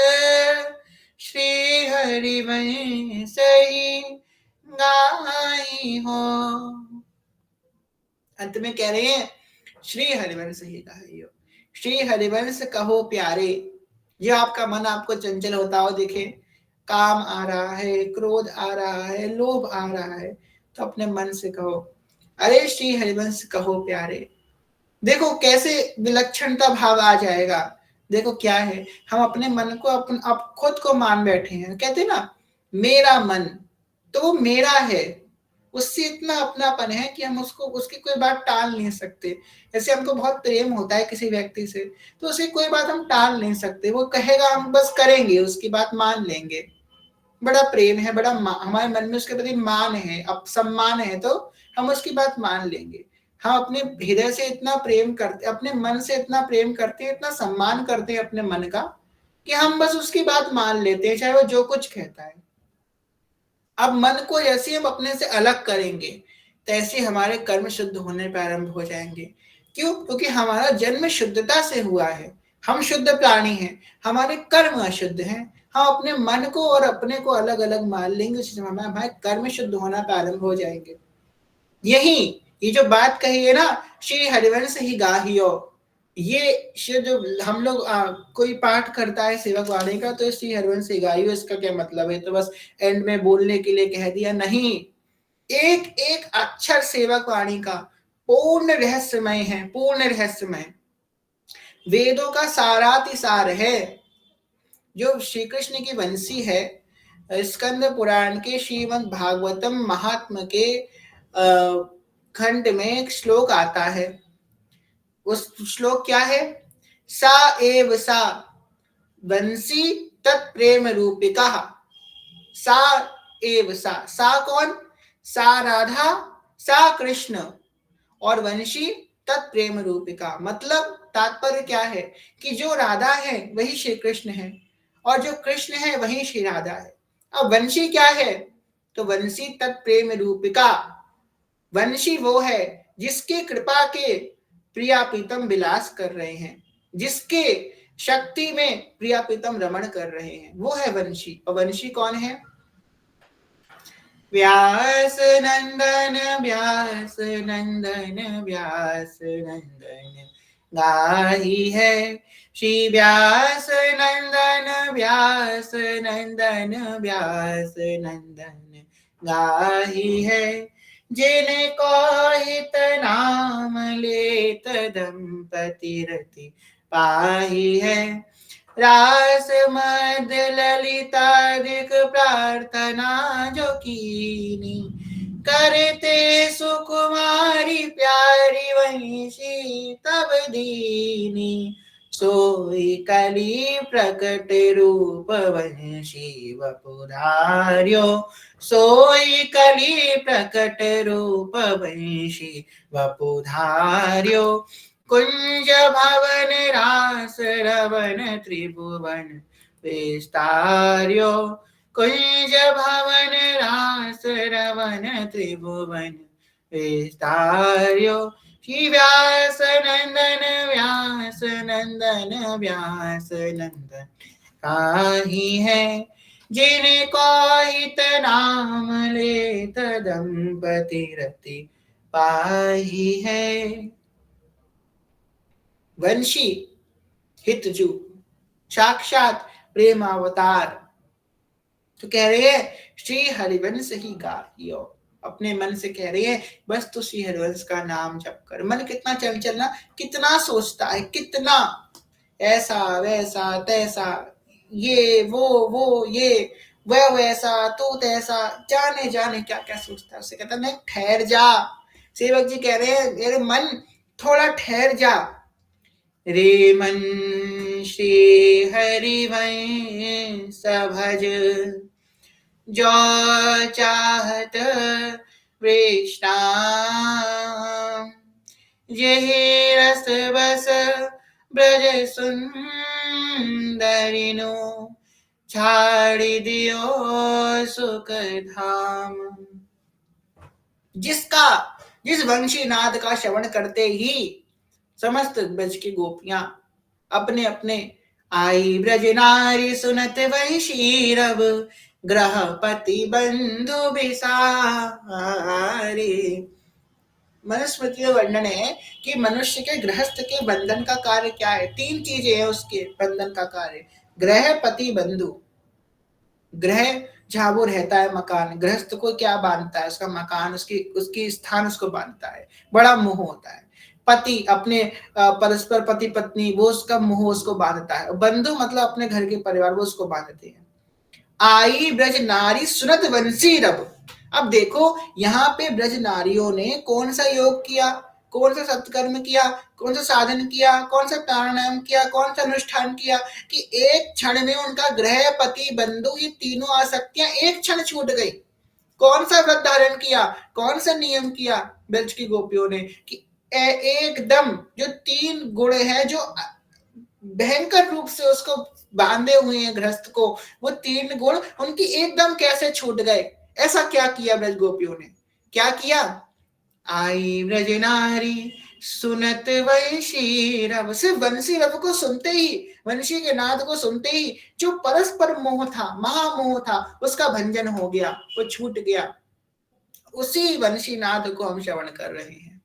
श्री हरिवंश गाई हो। अंत में कह रहे हैं श्री हरिवंश ही गाइयो, श्री हरिवंश कहो प्यारे। ये आपका मन आपको चंचल होता हो दिखे, काम आ रहा है, क्रोध आ रहा है, लोभ आ रहा है, तो अपने मन से कहो अरे श्री हरिवंश कहो प्यारे। देखो कैसे विलक्षणता भाव आ जाएगा। देखो क्या है, हम अपने मन को आप खुद को मान बैठे हैं, कहते हैं ना मेरा मन, तो वो मेरा है, उससे इतना अपनापन है कि हम उसको उसकी कोई बात टाल नहीं सकते। जैसे हमको बहुत प्रेम होता है किसी व्यक्ति से, तो उसकी कोई बात हम टाल नहीं सकते, वो कहेगा हम बस करेंगे, उसकी बात मान लेंगे। बड़ा प्रेम है, बड़ा हमारे मन में उसके प्रति मान है, अब सम्मान है, तो हम उसकी बात मान लेंगे। हम अपने हृदय से इतना प्रेम करते, अपने मन से इतना प्रेम करते हैं, इतना सम्मान करते हैं अपने मन का, कि हम बस उसकी बात मान लेते हैं, चाहे वो जो कुछ कहता है। अब मन को जैसे हम अपने से अलग करेंगे, तैसे हमारे कर्म शुद्ध होने प्रारंभ हो जाएंगे। क्यों? क्योंकि हमारा जन्म शुद्धता से हुआ है, हम शुद्ध प्राणी हैं, हमारे कर्म अशुद्ध हैं। हम अपने मन को और अपने को अलग अलग मान लेंगे, उस समय हमारे कर्म शुद्ध होना प्रारंभ हो जाएंगे। यही ये जो बात कही है ना, श्री हरिवंश ही गाहियो, ये जो हम लोग कोई पाठ करता है सेवक वाणी का, तो श्री हरिवंश ही गाइयो, इसका क्या मतलब है? तो बस एंड में बोलने के लिए कह दिया? नहीं, एक एक अक्षर सेवक वाणी का पूर्ण रहस्यमय है, पूर्ण रहस्यमय, वेदों का सारातिसार है। जो श्री कृष्ण की वंशी है, स्कंद पुराण के श्रीमद् भागवतम महात्म के खंड में एक श्लोक आता है। उस श्लोक क्या है? सा एव सा वंशी तत्प्रेम रूपिका। सा एव सा कौन? सा राधा, सा कृष्ण, और वंशी तत्प्रेम रूपिका। मतलब तात्पर्य क्या है कि जो राधा है वही श्री कृष्ण है, और जो कृष्ण है वही श्री राधा है। अब वंशी क्या है? तो वंशी तत्प्रेम रूपिका, वंशी वो है जिसके कृपा के प्रिया प्रीतम विलास कर रहे हैं, जिसके शक्ति में प्रिया प्रीतम रमण कर रहे हैं, वो है वंशी। और वंशी कौन है? व्यास नंदन, व्यास नंदन, व्यास नंदन गाही है। श्री व्यास नंदन, व्यास नंदन, व्यास नंदन गाही है। जिनको हित नाम लेत दंपति रति पाही है। रास मद ललितादिक प्रार्थना जो कीनी, करते सुकुमारी प्यारी वंशी तब दीनी। सोई कली प्रकट रूप वंशी वपुधार्यो, सोई कली प्रकट रूप वंशी वपुधार्यो। कुंज भवन रास रवन त्रिभुवन विस्तार्यो, कुंज भवन रास रवन त्रिभुवन विस्तार्यो। श्री व्यास नंदन, व्यास नंदन, व्यास नंदन काही है। जिनको हित नाम लेत दंपति रति पाही है। वंशी हितजू, साक्षात प्रेम अवतार। तो कह रहे हैं श्री हरिवंश ही गाइयो, अपने मन से कह रहे हैं बस तू श्री हरिवंश का नाम जप कर। मन कितना चंचल ना, कितना सोचता है, कितना ऐसा वैसा तैसा, ये वो ये वह वैसा तू तैसा, जाने जाने क्या क्या सोचता है। उससे कहता नहीं, ठहर जा। सेवक जी कह रहे हैं मेरे मन थोड़ा ठहर जा। रे मन श्री हरिवंश भज, जो चाहत वृष्णा। यही रस बस ब्रज सुंदरिनो, छाड़ी दियो सुख धाम। जिस वंशीनाद का श्रवण करते ही समस्त ब्रज की गोपियां अपने अपने आई ब्रज नारी सुनत वंशी रव, ग्रहपति बंधु बिसारे। मनुस्मृति में वर्णन है कि मनुष्य के गृहस्थ के बंधन का कार्य क्या है। 3 चीजें हैं उसके बंधन का कार्य। ग्रह, पति, बंधु। ग्रह जहां वो रहता है, मकान, गृहस्थ को क्या बांधता है, उसका मकान, उसकी उसकी स्थान उसको बांधता है, बड़ा मोह होता है। पति अपने परस्पर पति पत्नी, वो उसका मोह उसको बांधता है। बंधु मतलब अपने घर के परिवार, वो उसको बांधते हैं। आई ब्रज नारी सुनत वंशी रब। अब देखो यहाँ पे ब्रज नारियों ने कौन सा योग किया, कौन सा सत्कर्म किया, कौन सा साधन किया, कौन सा प्राणायाम किया, कौन सा अनुष्ठान किया कि एक क्षण में उनका ग्रह, पति, बंधु, ये तीनों आसक्तियां एक क्षण छूट गई। कौन सा व्रत धारण किया, कौन सा नियम किया ब्रज की गोपियों ने कि एकदम जो 3 गुण है, जो भयंकर रूप से उसको बांधे हुए हैं गृहस्थ को, वो 3 गुण उनकी एकदम कैसे छूट गए। ऐसा क्या किया ब्रज गोपियों ने, क्या किया। आई ब्रज नारी सुनत वंशी रव। सिर्फ वंशी रव को सुनते ही, वंशी के नाद को सुनते ही जो परस्पर मोह था, महामोह था, उसका भंजन हो गया, वो छूट गया। उसी वंशी नाद को हम श्रवण कर रहे हैं।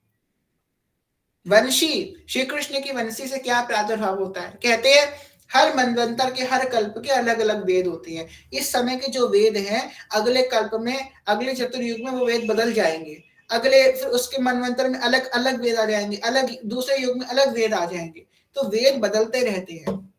वंशी, श्री कृष्ण की वंशी से क्या प्रादुर्भाव होता है। कहते हैं हर मनवंतर के, हर कल्प के अलग अलग वेद होते हैं। इस समय के जो वेद हैं, अगले कल्प में, अगले चतुर्युग में वो वेद बदल जाएंगे। अगले फिर उसके मनवंतर में अलग अलग वेद आ जाएंगे, अलग दूसरे युग में अलग वेद आ जाएंगे। तो वेद बदलते रहते हैं।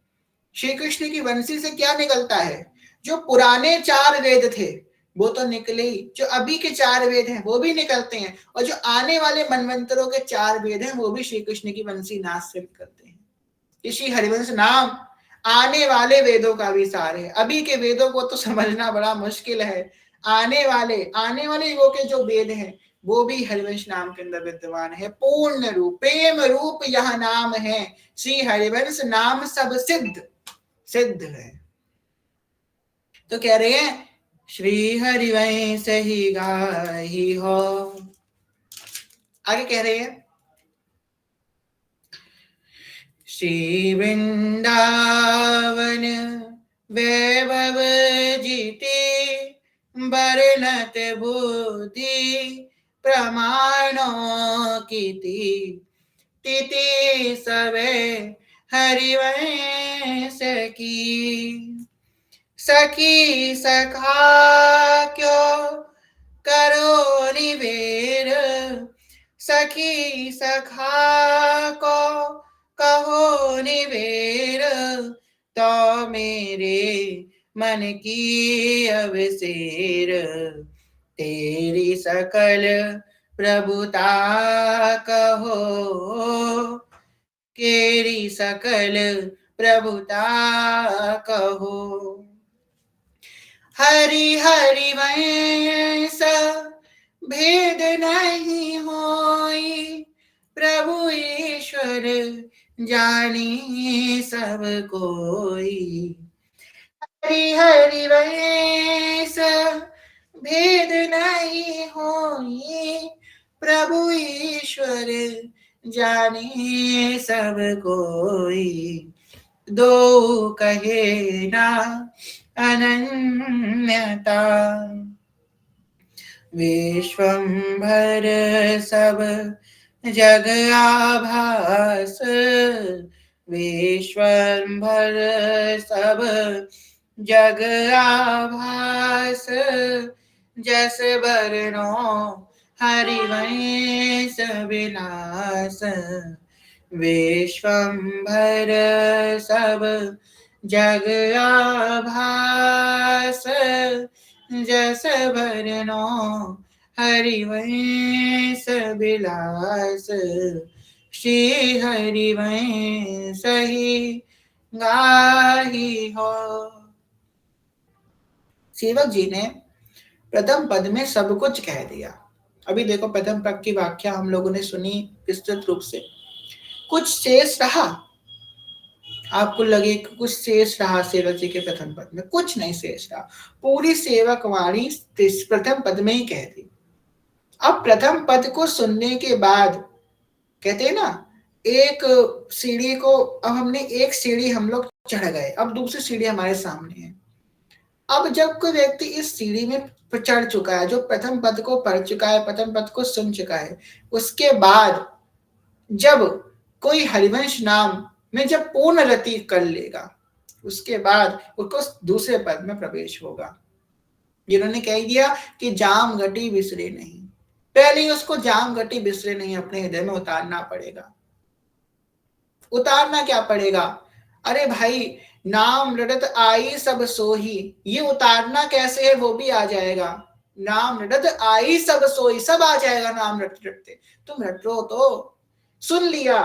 श्री कृष्ण की वंशी से क्या निकलता है, जो पुराने 4 वेद थे वो तो निकले ही, जो अभी के 4 वेद हैं वो भी निकलते हैं, और जो आने वाले मनवंतरों के 4 वेद हैं वो भी श्री कृष्ण की वंशी नाश से निकलते हैं। इसी हरिवंश नाम आने वाले वेदों का भी सार है। अभी के वेदों को तो समझना बड़ा मुश्किल है। आने वाले युगों के जो वेद हैं वो भी हरिवंश नाम के अंदर विद्यमान है। पूर्ण रूप, प्रेम रूप यह नाम है, श्री हरिवंश नाम सब सिद्ध है। तो कह रहे हैं श्री हरिवंश ही गाही हो। आगे कह रहे हैं श्री वृंदावन वैभव जीते बरनत बुद्धि प्रमाणों की तिथि सबे हरिवंश की। सखी सखा क्यों करो निवेर, सखी सखा को कहो निवेर, तो मेरे मन की अवसेर, तेरी सकल प्रभुता कहो, केरी सकल प्रभुता कहो। हरि हरि वंश भेद नहीं होई, प्रभु ईश्वर जानी सब कोई। हरि हरि वंश भेद नहीं होई, प्रभु ईश्वर जाने सब कोई। दो कहे ना अनन्यता, विश्वंभर सब जग आभास, विश्वंभर सब जग आभास, जस बरनो हरिवंश विलास। विश्वंभर सब जग आभास, जस बरनो हरिवंश विलास। श्री हरिवंश ही गाही हो। सेवक जी ने प्रथम पद में सब कुछ कह दिया। अभी देखो प्रथम पद की व्याख्या हम लोगों ने सुनी विस्तृत रूप से। कुछ शेष रहा, आपको लगे कि कुछ शेष रहा सेवक जी के प्रथम पद में, कुछ नहीं शेष रहा। पूरी सेवक वाणी प्रथम पद में ही कह दी। अब प्रथम पद को सुनने के बाद कहते हैं ना, एक सीढ़ी को, अब हमने एक सीढ़ी हम लोग चढ़ गए, अब दूसरी सीढ़ी हमारे सामने है। अब जब कोई व्यक्ति इस सीढ़ी में चढ़ चुका है, जो प्रथम पद को पढ़ चुका है, प्रथम पद को सुन चुका है, उसके बाद जब कोई हरिवंश नाम में जब पूर्ण रति कर लेगा, उसके बाद उसको दूसरे पद में प्रवेश होगा। जिन्होंने कह दिया कि जाम घटी बिसरे नहीं, पहले ही उसको जाम घटी बिसरे नहीं अपने हृदय में उतारना पड़ेगा। उतारना क्या पड़ेगा? अरे भाई, नाम रटत आई सब सोही, ये उतारना कैसे है वो भी आ जाएगा। नाम रटत आई सब सोही, सब आ जाएगा नाम रटते रटते। तुम रट लो तो सुन लिया,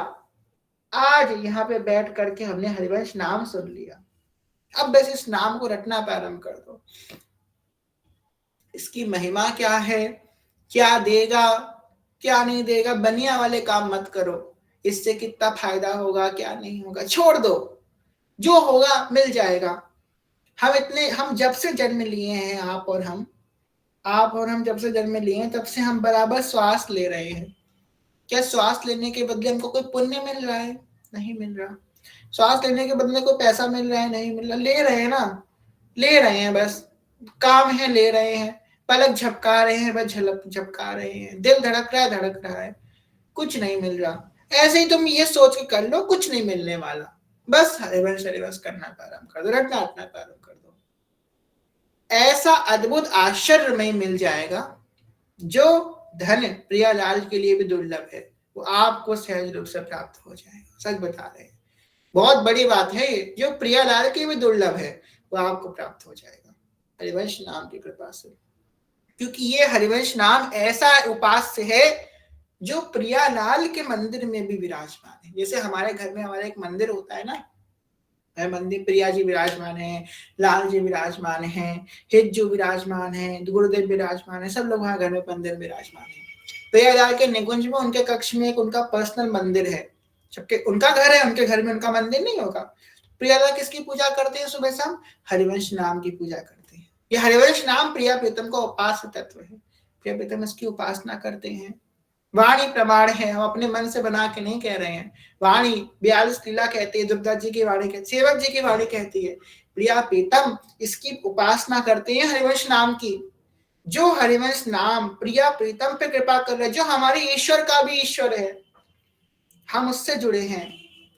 आज यहाँ पे बैठ करके हमने हरिवंश नाम सुन लिया, अब बस इस नाम को रटना प्रारंभ कर दो। इसकी महिमा क्या है, क्या देगा क्या नहीं देगा, बनिया वाले काम मत करो। इससे कितना फायदा होगा क्या नहीं होगा छोड़ दो, जो होगा मिल जाएगा। हम जब से जन्म लिए हैं, आप और हम जब से जन्म लिए हैं, तब से हम बराबर श्वास ले रहे हैं। क्या श्वास लेने के बदले हमको कोई पुण्य मिल रहा है? नहीं मिल रहा। श्वास लेने के बदले कोई पैसा मिल रहा है? नहीं मिल रहा। ले रहे हैं ना, ले रहे हैं, बस काम है, ले रहे हैं। पलक झपका रहे हैं, बस झलक झपका रहे हैं। दिल धड़क रहा है, कुछ नहीं मिल रहा। ऐसे ही तुम ये सोच के कर लो, कुछ नहीं मिलने वाला। बस हरिवंश करना प्रारंभ कर दो, रटना प्रारंभ कर दो। ऐसा अद्भुत आश्चर्यमय मिल जाएगा, जो धन प्रियालाल के लिए भी दुर्लभ है, वो आपको सहज रूप से प्राप्त हो जाएगा। सच बता रहे हैं, बहुत बड़ी बात है ये, जो प्रियालाल के भी दुर्लभ है वो आपको प्राप्त हो जाएगा हरिवंश नाम की कृपा से। क्योंकि ये हरिवंश नाम ऐसा उपास्य है जो प्रियालाल के मंदिर में भी विराजमान है। जैसे हमारे घर में हमारा एक मंदिर होता है ना, मंदिर प्रिया जी विराजमान है, लाल जी विराजमान है, हिज्जू विराजमान है, गुरुदेव विराजमान है, सब लोग वहां घर में मंदिर विराजमान है। प्रियालाल के निकुंज में उनके कक्ष में एक उनका पर्सनल मंदिर है, जबकि उनका घर है, उनके घर में उनका मंदिर नहीं होगा। प्रियालाल किसकी पूजा करते हैं? सुबह शाम हरिवंश नाम की पूजा करते हैं। ये हरिवंश नाम प्रिया प्रीतम का उपास्य तत्व है। प्रिया प्रीतम इसकी उपासना करते हैं। वाणी प्रमाण है, हम अपने मन से बना के नहीं कह रहे हैं। वाणी 42 लीला कहती है, दुर्गदास जी की वाणी कहती है, सेवक जी की वाणी कहती है। प्रिया प्रीतम इसकी उपासना करते हैं हरिवंश नाम की। जो हरिवंश नाम प्रिया प्रीतम पे कृपा कर रहे हैं, जो हमारे ईश्वर का भी ईश्वर है, हम उससे जुड़े हैं,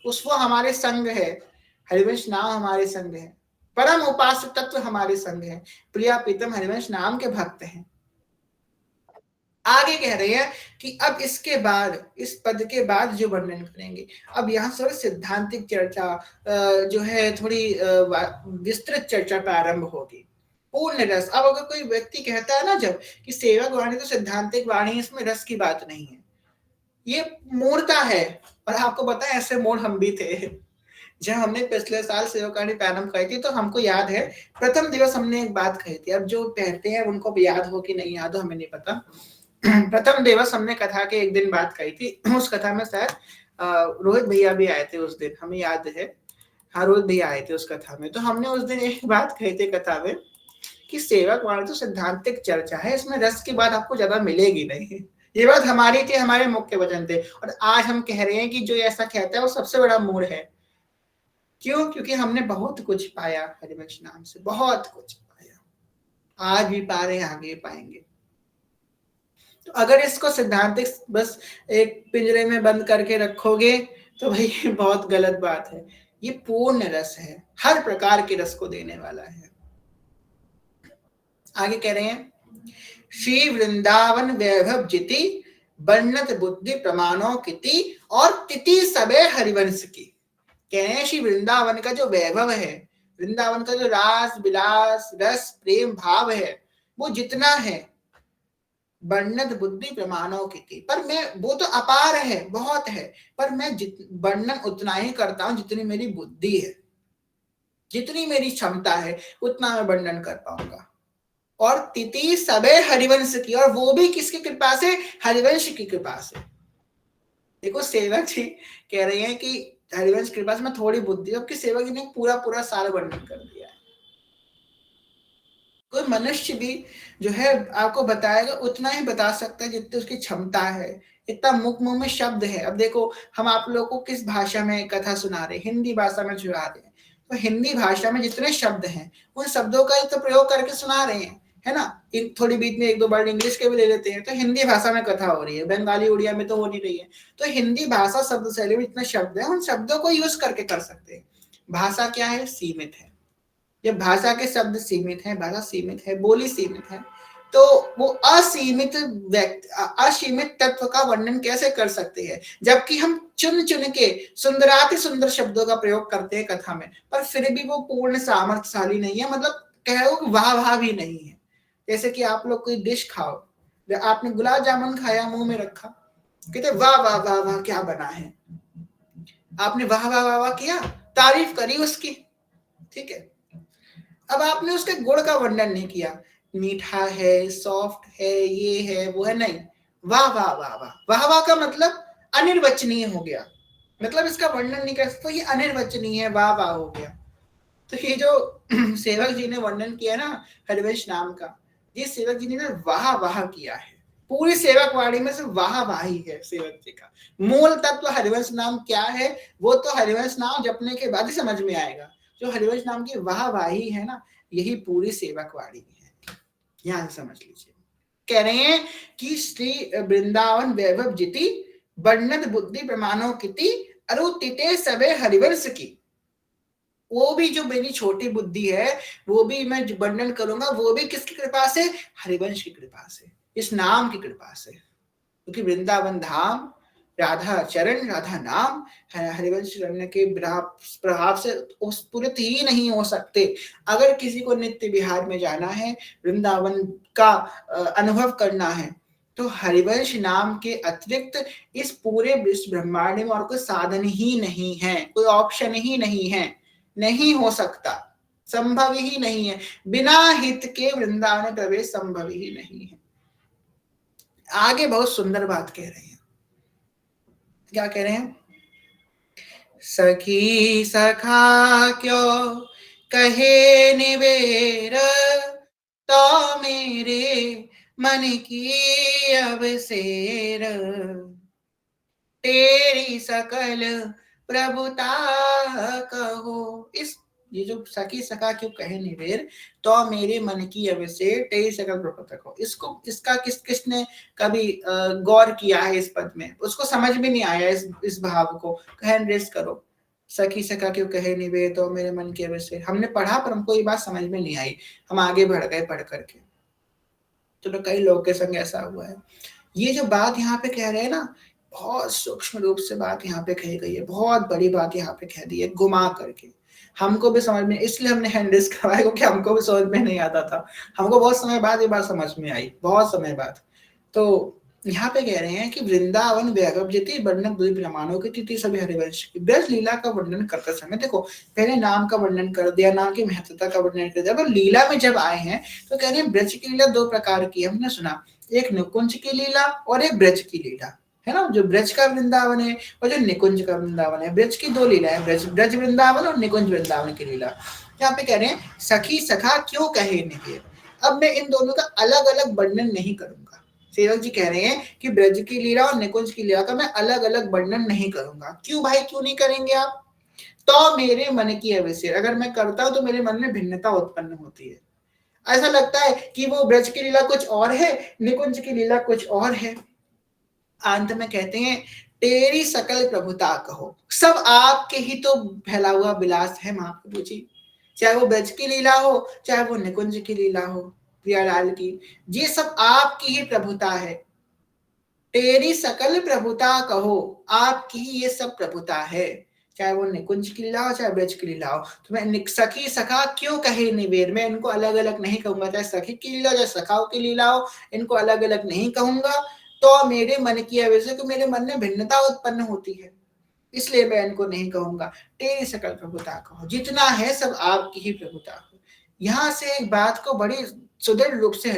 वो हमारे संग है। हरिवंश नाम हमारे संग है, परम उपास्य तत्व हमारे संग है। प्रिया प्रीतम हरिवंश नाम के भक्त हैं। आगे कह रहे हैं कि अब इसके बाद, इस पद के बाद जो वर्णन करेंगे, अब यहाँ से सिद्धांतिक चर्चा जो है, थोड़ी विस्तृत चर्चा प्रारंभ होगी। पूर्ण रस। अब अगर कोई व्यक्ति कहता है ना जब कि सेवक वाणी तो सिद्धांतिक वाणी, इसमें रस की बात नहीं है, ये मूर्खता है। और आपको पता है ऐसे मूड हम भी थे। जब हमने पिछले साल सेवकाणी प्रारंभ करी थी, तो हमको याद है प्रथम दिवस हमने एक बात कही थी। अब जो कहते हैं उनको भी याद हो कि नहीं याद हो हमें नहीं पता। प्रथम दिवस हमने कथा के एक दिन बात कही थी। उस कथा में शायद रोहित भैया भी आए थे उस दिन, हमें याद है। हाँ, रोहित भैया आए थे उस कथा में। तो हमने उस दिन एक बात कही थी कथा में कि सेवक वाणी तो सिद्धांतिक चर्चा है, इसमें रस की बात आपको ज्यादा मिलेगी नहीं। ये बात हमारी थी, हमारे मुख्य वचन थे। और आज हम कह रहे हैं कि जो ऐसा कहता है वो सबसे बड़ा मूड है। क्यों? क्योंकि हमने बहुत कुछ पाया हरिवंश नाम से, बहुत कुछ पाया, आज भी पा रहे हैं, आगे पाएंगे। तो अगर इसको सिद्धांतिक बस एक पिंजरे में बंद करके रखोगे तो भाई बहुत गलत बात है। ये पूर्ण रस है, हर प्रकार के रस को देने वाला है। आगे कह रहे हैं, श्री वृंदावन वैभव जिति वर्णत बुद्धि प्रमाणों किति और तिथि सबे हरिवंश की। कह रहे हैं श्री वृंदावन का जो वैभव है, वृंदावन का जो रास विलास रस प्रेम भाव है, वो जितना है वर्णत बुद्धि प्रमाणों की थी, पर मैं, वो तो अपार है, बहुत है, पर मैं वर्णन उतना ही करता हूं जितनी मेरी बुद्धि है, जितनी मेरी क्षमता है उतना मैं वर्णन कर पाऊंगा। और तिथि सबे हरिवंश की, और वो भी किसकी कृपा से? हरिवंश की कृपा से। देखो सेवक जी कह रहे हैं कि हरिवंश कृपा से मैं थोड़ी बुद्धि, जबकि सेवक जी ने पूरा पूरा साल वर्णन कर दिया है। कोई मनुष्य भी जो है आपको बताएगा उतना ही बता सकता है जितनी उसकी क्षमता है, इतना मुंह में शब्द है। अब देखो हम आप लोगों को किस भाषा में कथा सुना रहे, हिंदी भाषा में सुना रहे हैं, तो हिंदी भाषा में जितने शब्द हैं उन शब्दों का तो प्रयोग करके सुना रहे हैं, है ना। थोड़ी बीच में एक दो वर्ड इंग्लिश के भी ले लेते हैं, तो हिंदी भाषा में कथा हो रही है, बंगाली उड़िया में तो हो नहीं रही है। तो हिंदी भाषा शब्द शैली में जितने शब्द हैं उन शब्दों को यूज करके कर सकते हैं। भाषा क्या है, सीमित है। जब भाषा के शब्द सीमित हैं, भाषा सीमित है, बोली सीमित है, तो वो असीमित तत्व का वर्णन कैसे कर सकते हैं, जबकि हम चुन चुन के सुंदराति सुंदर शब्दों का प्रयोग करते हैं कथा में, पर फिर भी वो पूर्ण सामर्थ्यशाली नहीं है, मतलब कहो वाह वाह भी नहीं है। जैसे कि आप लोग कोई डिश खाओ, आपने गुलाब जामुन खाया, मुंह में रखा, कहते वाह वाह वाह वाह क्या बना है, आपने वाह वाह वाह वाह किया, तारीफ करी उसकी, ठीक है। अब आपने उसके गुण का वर्णन नहीं किया, मीठा है, सॉफ्ट है, ये है, वो है, नहीं, वाह वाह वाह वाह, वाह वाह का मतलब अनिर्वचनीय हो गया, मतलब इसका वर्णन नहीं कर सकते, तो ये अनिर्वचनीय है, वाह वाह हो गया। तो ये जो सेवक जी ने वर्णन किया ना हरिवंश नाम का, ये सेवक जी ने वाह वाह किया है, पूरी सेवक वाणी में से वाह वाह ही है सेवक जी का। मूल तत्व हरिवंश नाम क्या है, वो तो हरिवंश नाम जपने के बाद ही समझ में आएगा। जो हरिवंश नाम की वाह वाही है ना, यही पूरी सेवक वाणी है, यहां से समझ लीजिए। कह रहे हैं कि श्री वृंदावन वैभव जिति वर्णत बुद्धि प्रमाणों किति अरुतिते सबे हरिवंश की। वो भी जो मेरी छोटी बुद्धि है वो भी मैं वर्णन करूंगा, वो भी किसकी कृपा से, हरिवंश की कृपा से, इस नाम की कृपा से, क्योंकि वृंदावन धाम, राधा चरण, राधा नाम, हरिवंश रमन के प्रभाव से उस पुरित ही नहीं हो सकते। अगर किसी को नित्य विहार में जाना है, वृंदावन का अनुभव करना है, तो हरिवंश नाम के अतिरिक्त इस पूरे विश्व ब्रह्मांड में और कोई साधन ही नहीं है, कोई ऑप्शन ही नहीं है, नहीं हो सकता, संभव ही नहीं है, बिना हित के वृंदावन प्रवेश संभव ही नहीं है। आगे बहुत सुंदर बात कह रहे हैं, क्या कह रहे हैं, सखी सखा क्यों कहे निवेर, तो मेरे मन की अवसेर, तेरी सकल प्रभुता कहो। इस ये जो सखी सखा क्यों कहे निवेर, तो मेरे मन की अवसेर, तेरी सकल प्रभुता कहो, इसको इसका किसने कभी गौर किया है इस पद में, उसको समझ में नहीं आया इस भाव को, कहन रेस करो, सखी सखा क्यों कहे निवेर, तो मेरे मन की अवसेर, हमने पढ़ा पर हमको ये बात समझ में नहीं आई, हम आगे बढ़ गए पढ़ करके। तो कई लोग के संग ऐसा हुआ है। ये जो बात यहाँ पे कह रहे हैं ना, बहुत सूक्ष्म रूप से बात यहाँ पे कही गई है, बहुत बड़ी बात यहाँ पे कह दी है घुमा करके, हमको भी समझ में, इसलिए हमने हैंड रेस करवाया क्योंकि हमको भी समझ में नहीं आता था, हमको बहुत समय बाद ये बात समझ में आई, बहुत समय बाद। तो यहाँ पे कह रहे हैं कि वृंदावन वैभव जिति वर्णन दुई प्रमाणों की तिथि सभी हरिवंश की। ब्रज लीला का वर्णन करते समय देखो, पहले नाम का वर्णन कर दिया, नाम की महत्वता का वर्णन कर दिया, पर लीला में जब आए हैं तो कह रहे हैं ब्रज की लीला दो प्रकार की, हमने सुना, एक निकुंज की लीला और एक ब्रज की लीला, है ना। जो ब्रज का वृंदावन है और जो निकुंज का वृंदावन है, ब्रज की दो लीला है, ब्रज वृंदावन और निकुंज वृंदावन की लीला। यहाँ पे कह रहे हैं सखी सखा क्यों कहे निवेर। अब मैं इन दोनों का अलग अलग वर्णन नहीं करूंगा, सेवक जी कह रहे हैं कि ब्रज की लीला और निकुंज की लीला का मैं अलग अलग वर्णन नहीं करूंगा। क्यों भाई, क्यों नहीं करेंगे आप, तो मेरे मन की अवश्य, अगर मैं करता हूं तो मेरे मन में भिन्नता उत्पन्न होती है, ऐसा लगता है कि वो ब्रज की लीला कुछ और है, निकुंज की लीला कुछ और है। अंत में कहते हैं तेरी सकल प्रभुता कहो, सब आपके ही तो फैला हुआ विलास है महाप्रभु जी, चाहे वो ब्रज की लीला हो चाहे वो निकुंज की लीला हो, प्रियालाल की, ये सब आपकी ही प्रभुता है, तेरी सकल प्रभुता कहो, आपकी ही ये सब प्रभुता है, चाहे वो निकुंज की लीला हो चाहे ब्रज की लीला हो। तो मैं सखी सखा क्यों कहे निवेर, मैं इनको अलग अलग नहीं कहूंगा, चाहे सखी की लीला चाहे सखाओं की लीला हो, इनको अलग अलग नहीं कहूंगा, तो मेरे मन की वजह से, मेरे मन में भिन्नता उत्पन्न होती है, इसलिए मैं इनको नहीं कहूंगा। तेरी सकल प्रभुता कहो, जितना है सब आपकी ही प्रभुता हो। यहाँ से एक बात को बड़ी सुदृढ़ रूप से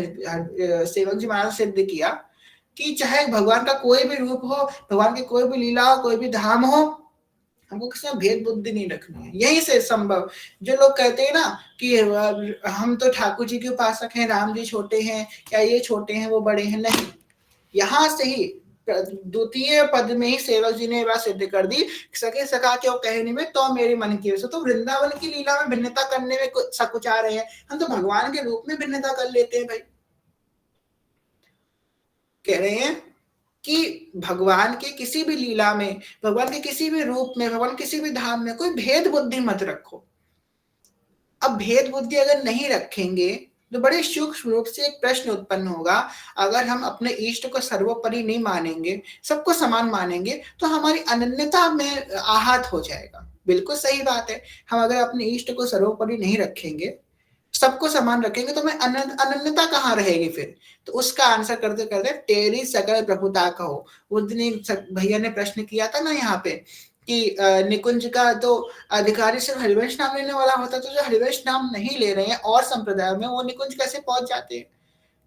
सेवक जी महाराज सिद्ध किया कि चाहे भगवान का कोई भी रूप हो, भगवान की कोई भी लीला हो, कोई भी धाम हो, हमको किसी में भेद बुद्धि नहीं रखनी है। यही से संभव, जो लोग कहते हैं ना कि हम तो ठाकुर जी के उपासक हैं, राम जी छोटे हैं, या ये छोटे हैं वो बड़े हैं, नहीं, यहाँ से ही द्वितीय पद में ही सेवक जी ने ये बात सिद्ध कर दी, सके सखा क्यों कहने में तो मेरी मन की वैसे। तो वृंदावन की लीला में भिन्नता करने में सकुचा रहे हैं, हम तो भगवान के रूप में भिन्नता कर लेते हैं भाई। कह रहे हैं कि भगवान के किसी भी लीला में, भगवान के किसी भी रूप में, भगवान किसी भी धाम में कोई भेद बुद्धि मत रखो। अब भेद बुद्धि अगर नहीं रखेंगे तो बड़े सूक्ष्म रूप से एक प्रश्न उत्पन्न होगा, अगर हम अपने इष्ट को सर्वोपरि नहीं मानेंगे, सबको समान मानेंगे, तो हमारी अनन्यता में आहत हो जाएगा। बिल्कुल सही बात है, हम अगर अपने इष्ट को सर्वोपरि नहीं रखेंगे, सबको समान रखेंगे, तो मैं अनन्यता कहाँ रहेगी फिर। तो उसका आंसर करते करते तेरी सकल प्रभुता कहो। उस दिन भैया ने प्रश्न किया था ना यहाँ पे कि निकुंज का तो अधिकारी सिर्फ हरिवंश नाम लेने वाला होता, तो जो हरिवंश नाम नहीं ले रहे हैं और संप्रदाय में, वो निकुंज कैसे पहुंच जाते हैं?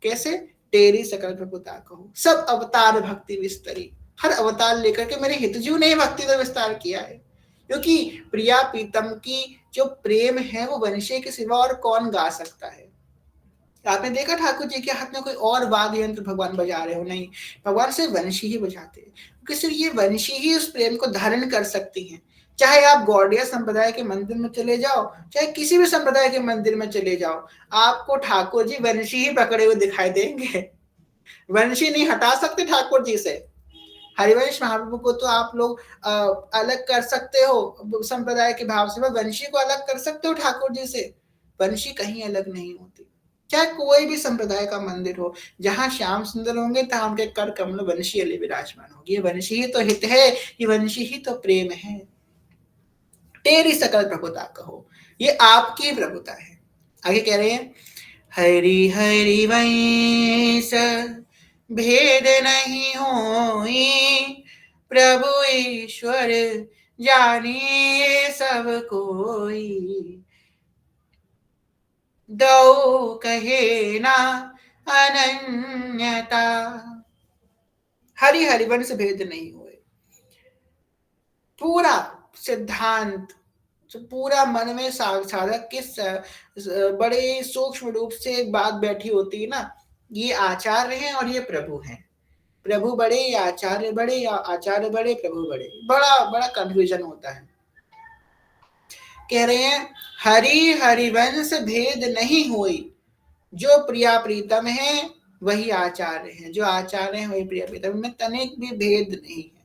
कैसे? तेरी सकल प्रभुता कहो, सब अवतार भक्ति विस्तरी। हर अवतार लेकर के मेरे हितजू ने भक्ति का विस्तार किया है, क्योंकि प्रिया प्रीतम की जो प्रेम है वो वंशी के सिवा और कौन गा सकता है। आपने देखा ठाकुर जी के हाथ में कोई और वाद्य यंत्र भगवान बजा रहे हो? नहीं, भगवान सिर्फ वंशी ही बजाते हैं, क्योंकि सिर्फ ये वंशी ही उस प्रेम को धारण कर सकती हैं। चाहे आप गौड़िया संप्रदाय के मंदिर में चले जाओ, चाहे किसी भी संप्रदाय के मंदिर में चले जाओ, आपको ठाकुर जी वंशी ही पकड़े हुए दिखाई देंगे। वंशी नहीं हटा सकते ठाकुर जी से। हरिवंश महाप्रभु को तो आप लोग अलग कर सकते हो संप्रदाय के भाव से, वह वंशी को अलग कर सकते हो ठाकुर जी से। वंशी कहीं अलग नहीं होती, चाहे कोई भी संप्रदाय का मंदिर हो, जहां श्याम सुंदर होंगे तहां उनके कर कमल वंशी अली विराजमान होगी। ये वंशी ही तो हित है, ये वंशी ही तो प्रेम है। तेरी सकल प्रभुता कहो, ये आपकी प्रभुता है। आगे कह रहे हैं, हरि हरि वंश भेद नहीं होई, प्रभु ईश्वर जाने सब कोई, दो कहे ना अनन्यता। हरि हरिवंश भेद नहीं हुए, पूरा सिद्धांत जो पूरा मन में साधक किस बड़े सूक्ष्म रूप से एक बात बैठी होती है ना, ये आचार्य हैं और ये प्रभु हैं। प्रभु बड़े या आचार्य बड़े, या आचार्य बड़े प्रभु बड़े, बड़ा बड़ा कंफ्यूजन होता है। कह रहे हैं हरि हरिवंश भेद नहीं हुई, जो प्रिया प्रीतम है वही आचार्य है, जो आचार्य है वही प्रिया प्रीतम, में तनिक भी भेद नहीं है।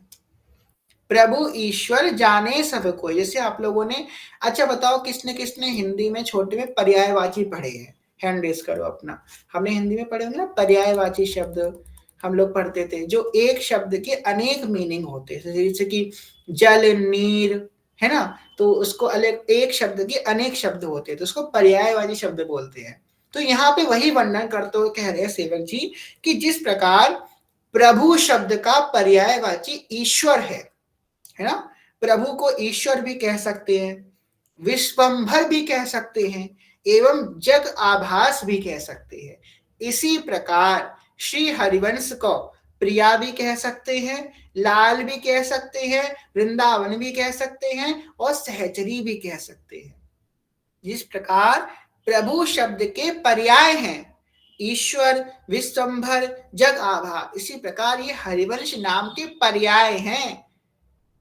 प्रभु ईश्वर जाने सबको, जैसे आप लोगों ने, अच्छा बताओ किसने किसने हिंदी में छोटे में पर्यायवाची पढ़े हैं? हैंड रेस करो अपना। हमने हिंदी में पढ़े होंगे ना पर्यायवाची शब्द, हम लोग पढ़ते थे, जो एक शब्द के अनेक मीनिंग होते हैं, जैसे कि जल नीर है ना, तो उसको अलग, एक शब्द के अनेक शब्द होते हैं, तो उसको पर्यायवाची शब्द बोलते हैं। तो यहाँ पे वही वर्णन करते हुए कह रहे हैं सेवक जी कि जिस प्रकार प्रभु शब्द का पर्यायवाची ईश्वर है ना, प्रभु को ईश्वर भी कह सकते हैं, विश्वंभर भी कह सकते हैं, एवं जग आभास भी कह सकते हैं। इसी प्रकार श्री हरिवंश को प्रिया भी कह सकते हैं, लाल भी कह सकते हैं, वृंदावन भी कह सकते हैं, और सहचरी भी कह सकते हैं। जिस प्रकार प्रभु शब्द के पर्याय हैं ईश्वर, विश्वंभर, जग आभा, इसी प्रकार ये हरिवंश नाम के पर्याय हैं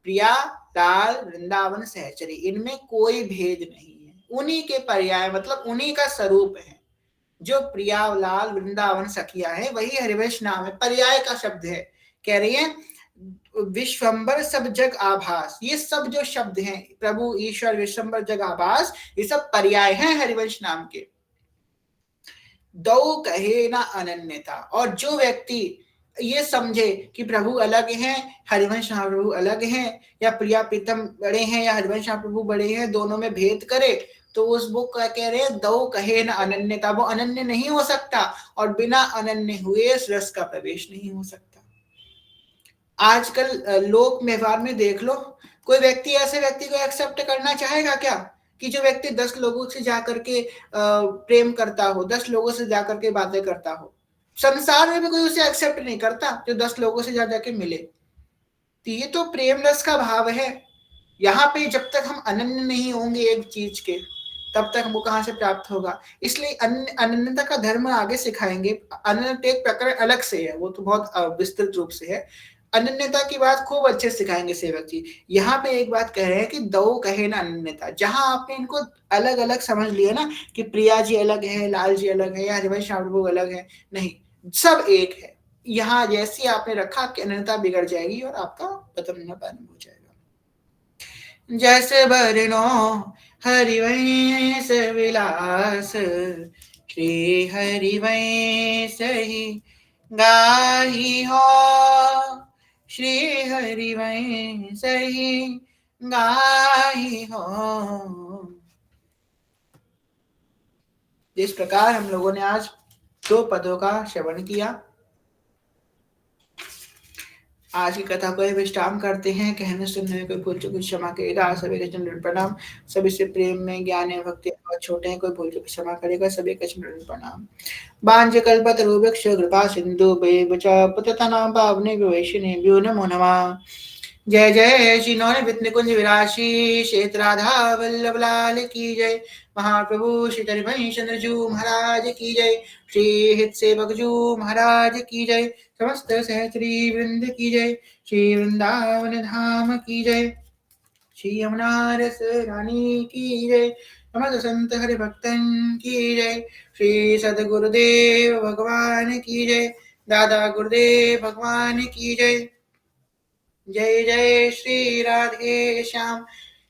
प्रिया, लाल, वृंदावन, सहचरी, इनमें कोई भेद नहीं है। उन्हीं के पर्याय, मतलब उन्हीं का स्वरूप है। जो प्रिया, लाल, वृंदावन, सखिया है वही हरिवंश नाम है, पर्याय का शब्द है। कह रही है विश्वंबर सब जग आभास, ये सब जो शब्द हैं प्रभु, ईश्वर, विश्वंबर, जग आभास, ये सब पर्याय हैं हरिवंश नाम के। दो कहे ना अनन्यता, और जो व्यक्ति ये समझे कि प्रभु अलग हैं, हरिवंश महाप्रभु अलग हैं, या प्रिया प्रीतम बड़े हैं या हरिवंश महाप्रभु बड़े हैं, दोनों में भेद करे, तो उस बुक का कह रहे हैं दो कहे न अनन्यता, वो अनन्य नहीं हो सकता, और बिना अनन्य हुए इस रस का प्रवेश नहीं हो सकता। आजकल लोक व्यवहार में देख लो, कोई व्यक्ति ऐसे व्यक्ति को एक्सेप्ट करना चाहेगा क्या कि जो व्यक्ति 10 लोगों से जाकर के प्रेम करता हो, 10 लोगों से जाकर के बातें करता हो? संसार में भी कोई उसे एक्सेप्ट नहीं करता जो 10 लोगों से जा जाके मिले। तो ये तो प्रेम रस का भाव है। यहाँ पे जब तक हम अनन्य नहीं होंगे एक चीज के, तब तक हमको कहाँ से प्राप्त होगा। इसलिए अनन्यता का धर्म आगे सिखाएंगे। अनन्य एक प्रकरण अलग से है, वो तो बहुत विस्तृत रूप से है, अनन्यता की बात खूब अच्छे से सिखाएँगे सेवक जी। यहाँ पे एक बात कह रहे हैं कि दो कहे ना अनन्यता, जहाँ आपने इनको अलग-अलग समझ लिया ना कि प्रिया जी अलग है, लाल जी अलग है या हरिवंश ठाकुर वो अलग है, नहीं, सब एक है। यहाँ जैसे ही आपने रखा आपकी अनन्यता बिगड़ जाएगी और आपका पतन प्रारंभ हो जाएगा। जैसे बरनो हरिवंश विलास श्री हरिवंश ही गाही हो, श्री हरिवंश ही गाही हो। इस प्रकार हम लोगों ने आज दो पदों का श्रवण किया। आज की कथा को विश्राम करते हैं। कहने सुनने में कोई भूल चूक क्षमा करेगा। सभी का चंद्र प्रणाम। सभी से प्रेम में ज्ञान एवं भक्ति बहुत छोटे हैं, कोई भूल चूक क्षमा करेगा। सभी का चंद्र प्रणाम। बांझकल्पतरुभ्यश्च कृपा सिंधु पतितानां पावनेभ्यो वैष्णवेभ्यो नमो नमः। जय जय श्री नौन कुंज विराशी श्वेत राधा वल्लभ लाल की जय। महाप्रभु श्री हरिवंश चंद्र जू महाराज की जय। श्री हित सेवक जू महाराज की जय। समस्त सहचरी वृंद की जय। श्री वृंदावन धाम की जय। श्री यमुना रस रानी की जय। समस्त संत हरि भक्तन की जय। श्री सदगुरुदेव भगवान की जय। दादा गुरुदेव भगवान की जय। जय जय श्री राधे श्याम।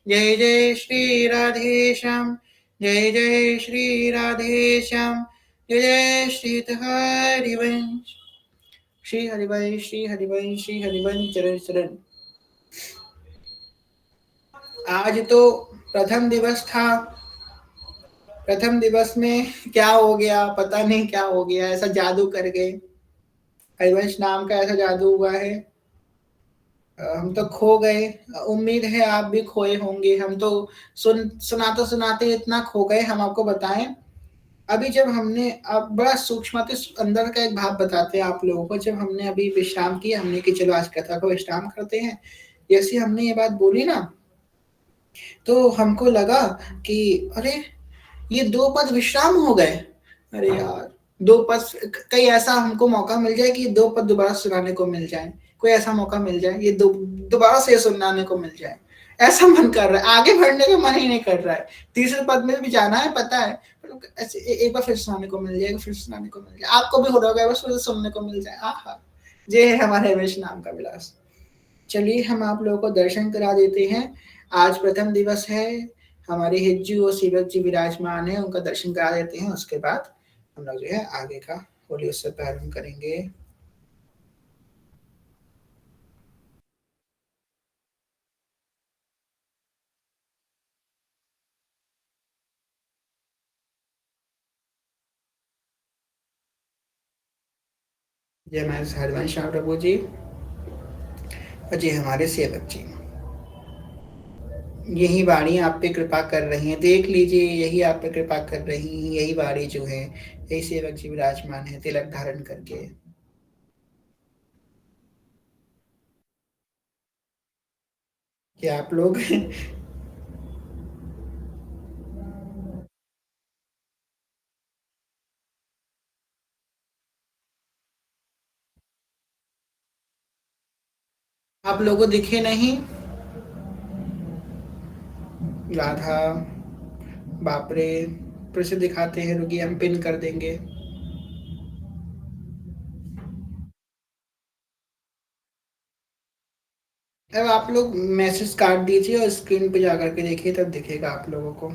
जय जय श्री राधे श्याम। जय जय श्री राधे श्याम। जय जय श्री हरिवंश। श्री हरिवंश श्री हरिवंश श्री हरिवंश चरण चरण। आज तो प्रथम दिवस था। प्रथम दिवस में क्या हो गया पता नहीं, क्या हो गया, ऐसा जादू कर गए। हरिवंश नाम का ऐसा जादू हुआ है। हम तो खो गए। उम्मीद है आप भी खोए होंगे। हम तो सुनाते सुनाते इतना खो गए। हम आपको बताएं, अभी जब हमने अब बड़ा सूक्ष्म अंदर का एक भाव बताते हैं आप लोगों को। जब हमने अभी विश्राम किया, हमने कि चलो आज कथा को विश्राम करते हैं, जैसे हमने ये बात बोली ना, तो हमको लगा कि अरे ये दो पद विश्राम हो गए। अरे यार, दो पद कहीं ऐसा हमको मौका मिल जाए कि दो पद दोबारा सुनाने को मिल जाए। कोई ऐसा मौका मिल जाए ये दोबारा से सुनाने को मिल जाए। ऐसा मन कर रहा है, आगे बढ़ने का मन ही नहीं कर रहा है। तीसरे पद में भी जाना है पता है, ऐसे एक बार फिर सुनाने को मिल जाएगा, फिर सुनाने को मिल जाए। आपको भी हो रहा होगा बस फिर सुनने को मिल जाए। आहा, ये है हमारे हमेश नाम का विलास। चलिए हम आप लोगों को दर्शन करा देते हैं। आज प्रथम दिवस है। हमारे हिज्जू और सेवक जी विराजमान है, उनका दर्शन करा देते हैं। उसके बाद हम लोग जो है आगे का होली उत्सव प्रारंभ करेंगे। जय महर्ष हरिवंश प्रभु जी और जय हमारे सेवक जी। यही वाणी आप पे कृपा कर रही है, देख लीजिए, यही आप पे कृपा कर रही है। यही वाणी जो है, यही सेवक जी विराजमान है तिलक धारण करके। कि आप लोग आप लोगों को दिखे नहीं। राधा, बाप रे, फिर से दिखाते हैं, रुकिए हम पिन कर देंगे। अब आप लोग मैसेज काट दीजिए और स्क्रीन पे जाकर के देखिए, तब दिखेगा आप लोगों को।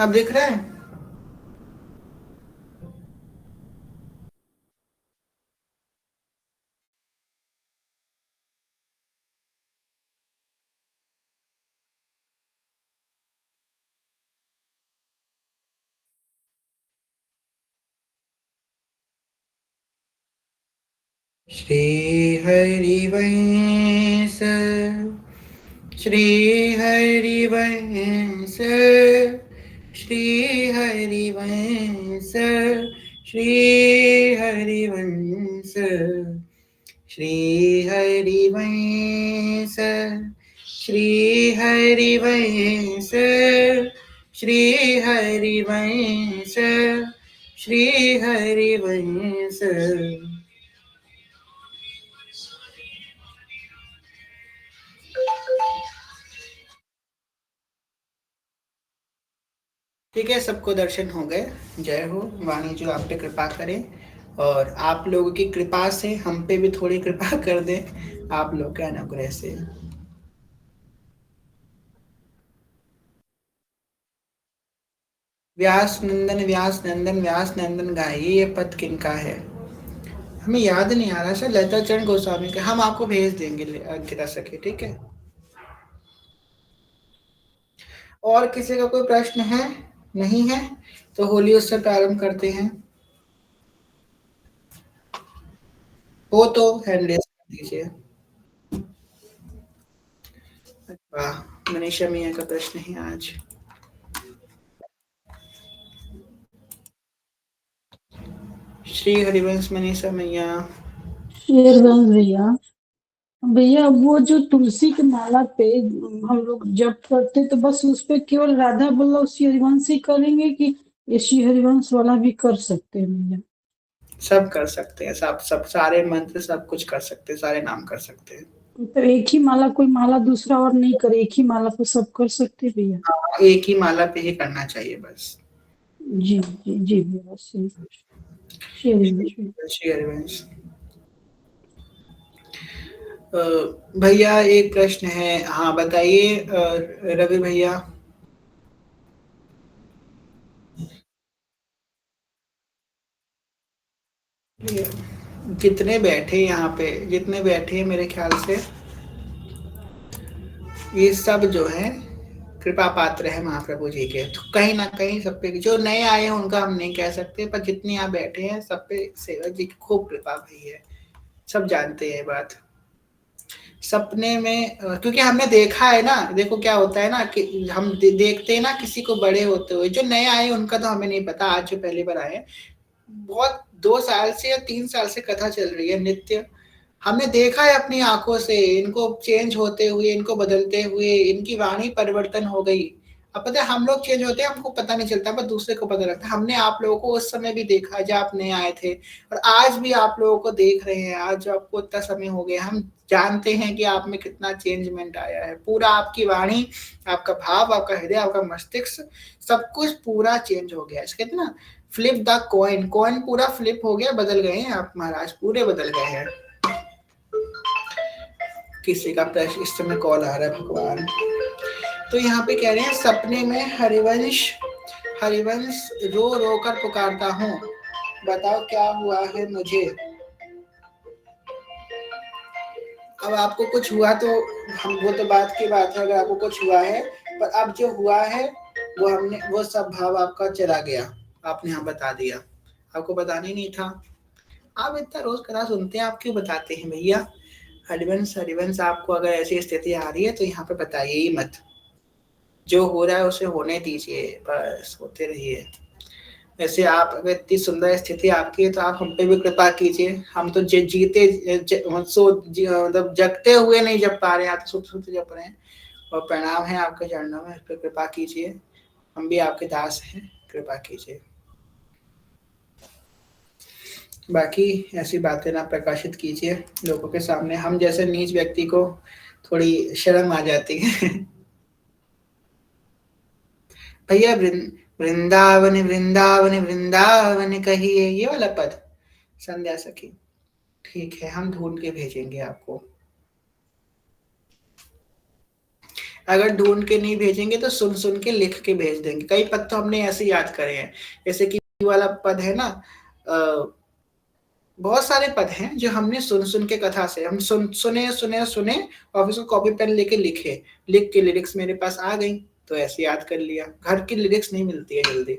आप दिख रहे हैं? श्री हरिवंश श्री हरिवंश, श्री हरिवंश, श्री हरिवंश, श्री हरिवंश, श्री हरिवंश, श्री हरिवंश, श्री हरिवंश। ठीक है, सबको दर्शन हो गए। जय हो, वाणी जो आप पे कृपा करें और आप लोगों की कृपा से हम पे भी थोड़ी कृपा कर दें, आप लोग के अनुग्रह से। व्यास नंदन, व्यास नंदन, व्यास नंदन गाइए, ये पद किनका है? हमें याद नहीं आ रहा सर, ललिता चरण गोस्वामी का। हम आपको भेज देंगे अंकिता सखी, ठीक है। और किसी का कोई प्रश्न है? नहीं है तो होली उत्सव प्रारंभ करते हैं। हो तो हैंड रेज कर दीजिए। वाह, मनीषा मिया का प्रश्न है आज। श्री हरिवंश मनीषा मैया। शेरवंश भैया, भैया वो जो तुलसी की माला पे हम लोग जप करते तो बस उस पे केवल राधा वल्लभ श्री हरिवंश ही करेंगे कि ये श्री हरिवंश वाला भी कर सकते हैं भैया? सब कर सकते हैं, सब सब सारे मंत्र सब कुछ कर सकते हैं, सारे नाम कर सकते हैं। तो एक ही माला, कोई माला दूसरा और नहीं करे, एक ही माला पे सब कर सकते हैं भैया? हाँ, एक ही माला पे ही करना चाहिए बस। जी जी जी भैया, श्री श्री हरिवंश भैया। श्री हरिवंश। भैया एक प्रश्न है, हाँ बताइए रवि भैया। कितने बैठे यहाँ पे, जितने बैठे हैं मेरे ख्याल से ये सब जो है कृपा पात्र है महाप्रभु जी के। तो कहीं ना कहीं सब पे, जो नए आए हैं उनका हम नहीं कह सकते, पर जितने यहाँ बैठे हैं सब पे सेवक जी की खूब कृपा भई है, सब जानते हैं ये बात। सपने में क्योंकि हमने देखा है ना, देखो क्या होता है ना कि हम देखते हैं ना किसी को बड़े होते हुए। जो नए आए उनका तो हमें नहीं पता, आज जो पहली बार आए, बहुत 2 साल से या 3 साल से कथा चल रही है नित्य। हमने देखा है अपनी आंखों से इनको चेंज होते हुए, इनको बदलते हुए, इनकी वाणी परिवर्तन हो गई। अब पता है हम लोग चेंज होते हैं, हमको पता नहीं चलता, पर दूसरे को पता लगता है। हमने आप लोगों को उस समय भी देखा जब आप नए आए थे, और आज भी आप लोगों को देख रहे हैं। आज आपको इतना समय हो गया, हम जानते हैं कि आप में कितना चेंजमेंट आया है। पूरा आपकी वाणी, आपका भाव, आपका हृदय, आपका मस्तिष्क, सब कुछ पूरा चेंज हो गया है। कहते ना फ्लिप द कॉइन, कॉइन पूरा फ्लिप हो गया, बदल गए हैं आप महाराज, पूरे बदल गए हैं। किसी का प्रश्न, इस समय कॉल आ रहा है भगवान। तो यहाँ पे कह रहे हैं सपने में हरिवंश, हरिवंश रो रो कर पुकारता हूँ, बताओ क्या हुआ है मुझे। अब आपको कुछ हुआ तो हम, वो तो बात की बात है, अगर आपको कुछ हुआ है, पर अब जो हुआ है वो हमने, वो सब भाव आपका चला गया, आपने यहाँ बता दिया। आपको बताना ही नहीं था, आप इतना रोज कथा सुनते हैं, आप क्यों बताते हैं भैया। हरिवंश, हरिवंश आपको अगर ऐसी स्थिति आ रही है तो यहाँ पे बताइए ही मत। जो हो रहा है उसे होने दीजिए, बस होते रहिए। वैसे आप, अगर इतनी सुंदर स्थिति आपकी है तो आप हम पे भी कृपा कीजिए। हम तो जीते मतलब जगते हुए नहीं जप पा रहे हैं, आप तो सुख सुख जप रहे हैं, और प्रणाम है आपके चरणों में, इस पर कृपा कीजिए। हम भी आपके दास हैं, कृपा कीजिए। बाकी ऐसी बातें ना प्रकाशित कीजिए लोगों के सामने, हम जैसे नीच व्यक्ति को थोड़ी शर्म आ जाती है। भैया वृंदावन वृंदावन वृंदावन कहिए, ये वाला पद संध्या सखी। ठीक है, हम ढूंढ के भेजेंगे आपको। अगर ढूंढ के नहीं भेजेंगे तो सुन सुन के लिख के भेज देंगे। कई पद तो हमने ऐसे याद करे हैं, जैसे कि वाला पद है ना, बहुत सारे पद हैं जो हमने सुन सुन के कथा से, हम सुने सुने सुने और फिर उसको कॉपी पेन लेके लिखे, लिख के लिरिक्स मेरे पास आ गई तो ऐसे याद कर लिया। घर की लिरिक्स नहीं मिलती है जल्दी।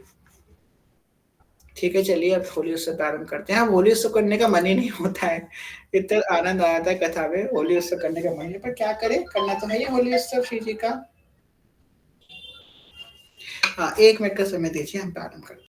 ठीक है, चलिए अब होली उत्सव प्रारंभ करते हैं। अब होली उत्सव करने का मन ही नहीं होता है। इतना आनंद आया था कथा में, होली उत्सव करने का मन है, पर क्या करें, करना तो है ही होली उत्सव श्री जी का। हाँ, 1 मिनट का समय दीजिए, हम प्रारंभ करते हैं।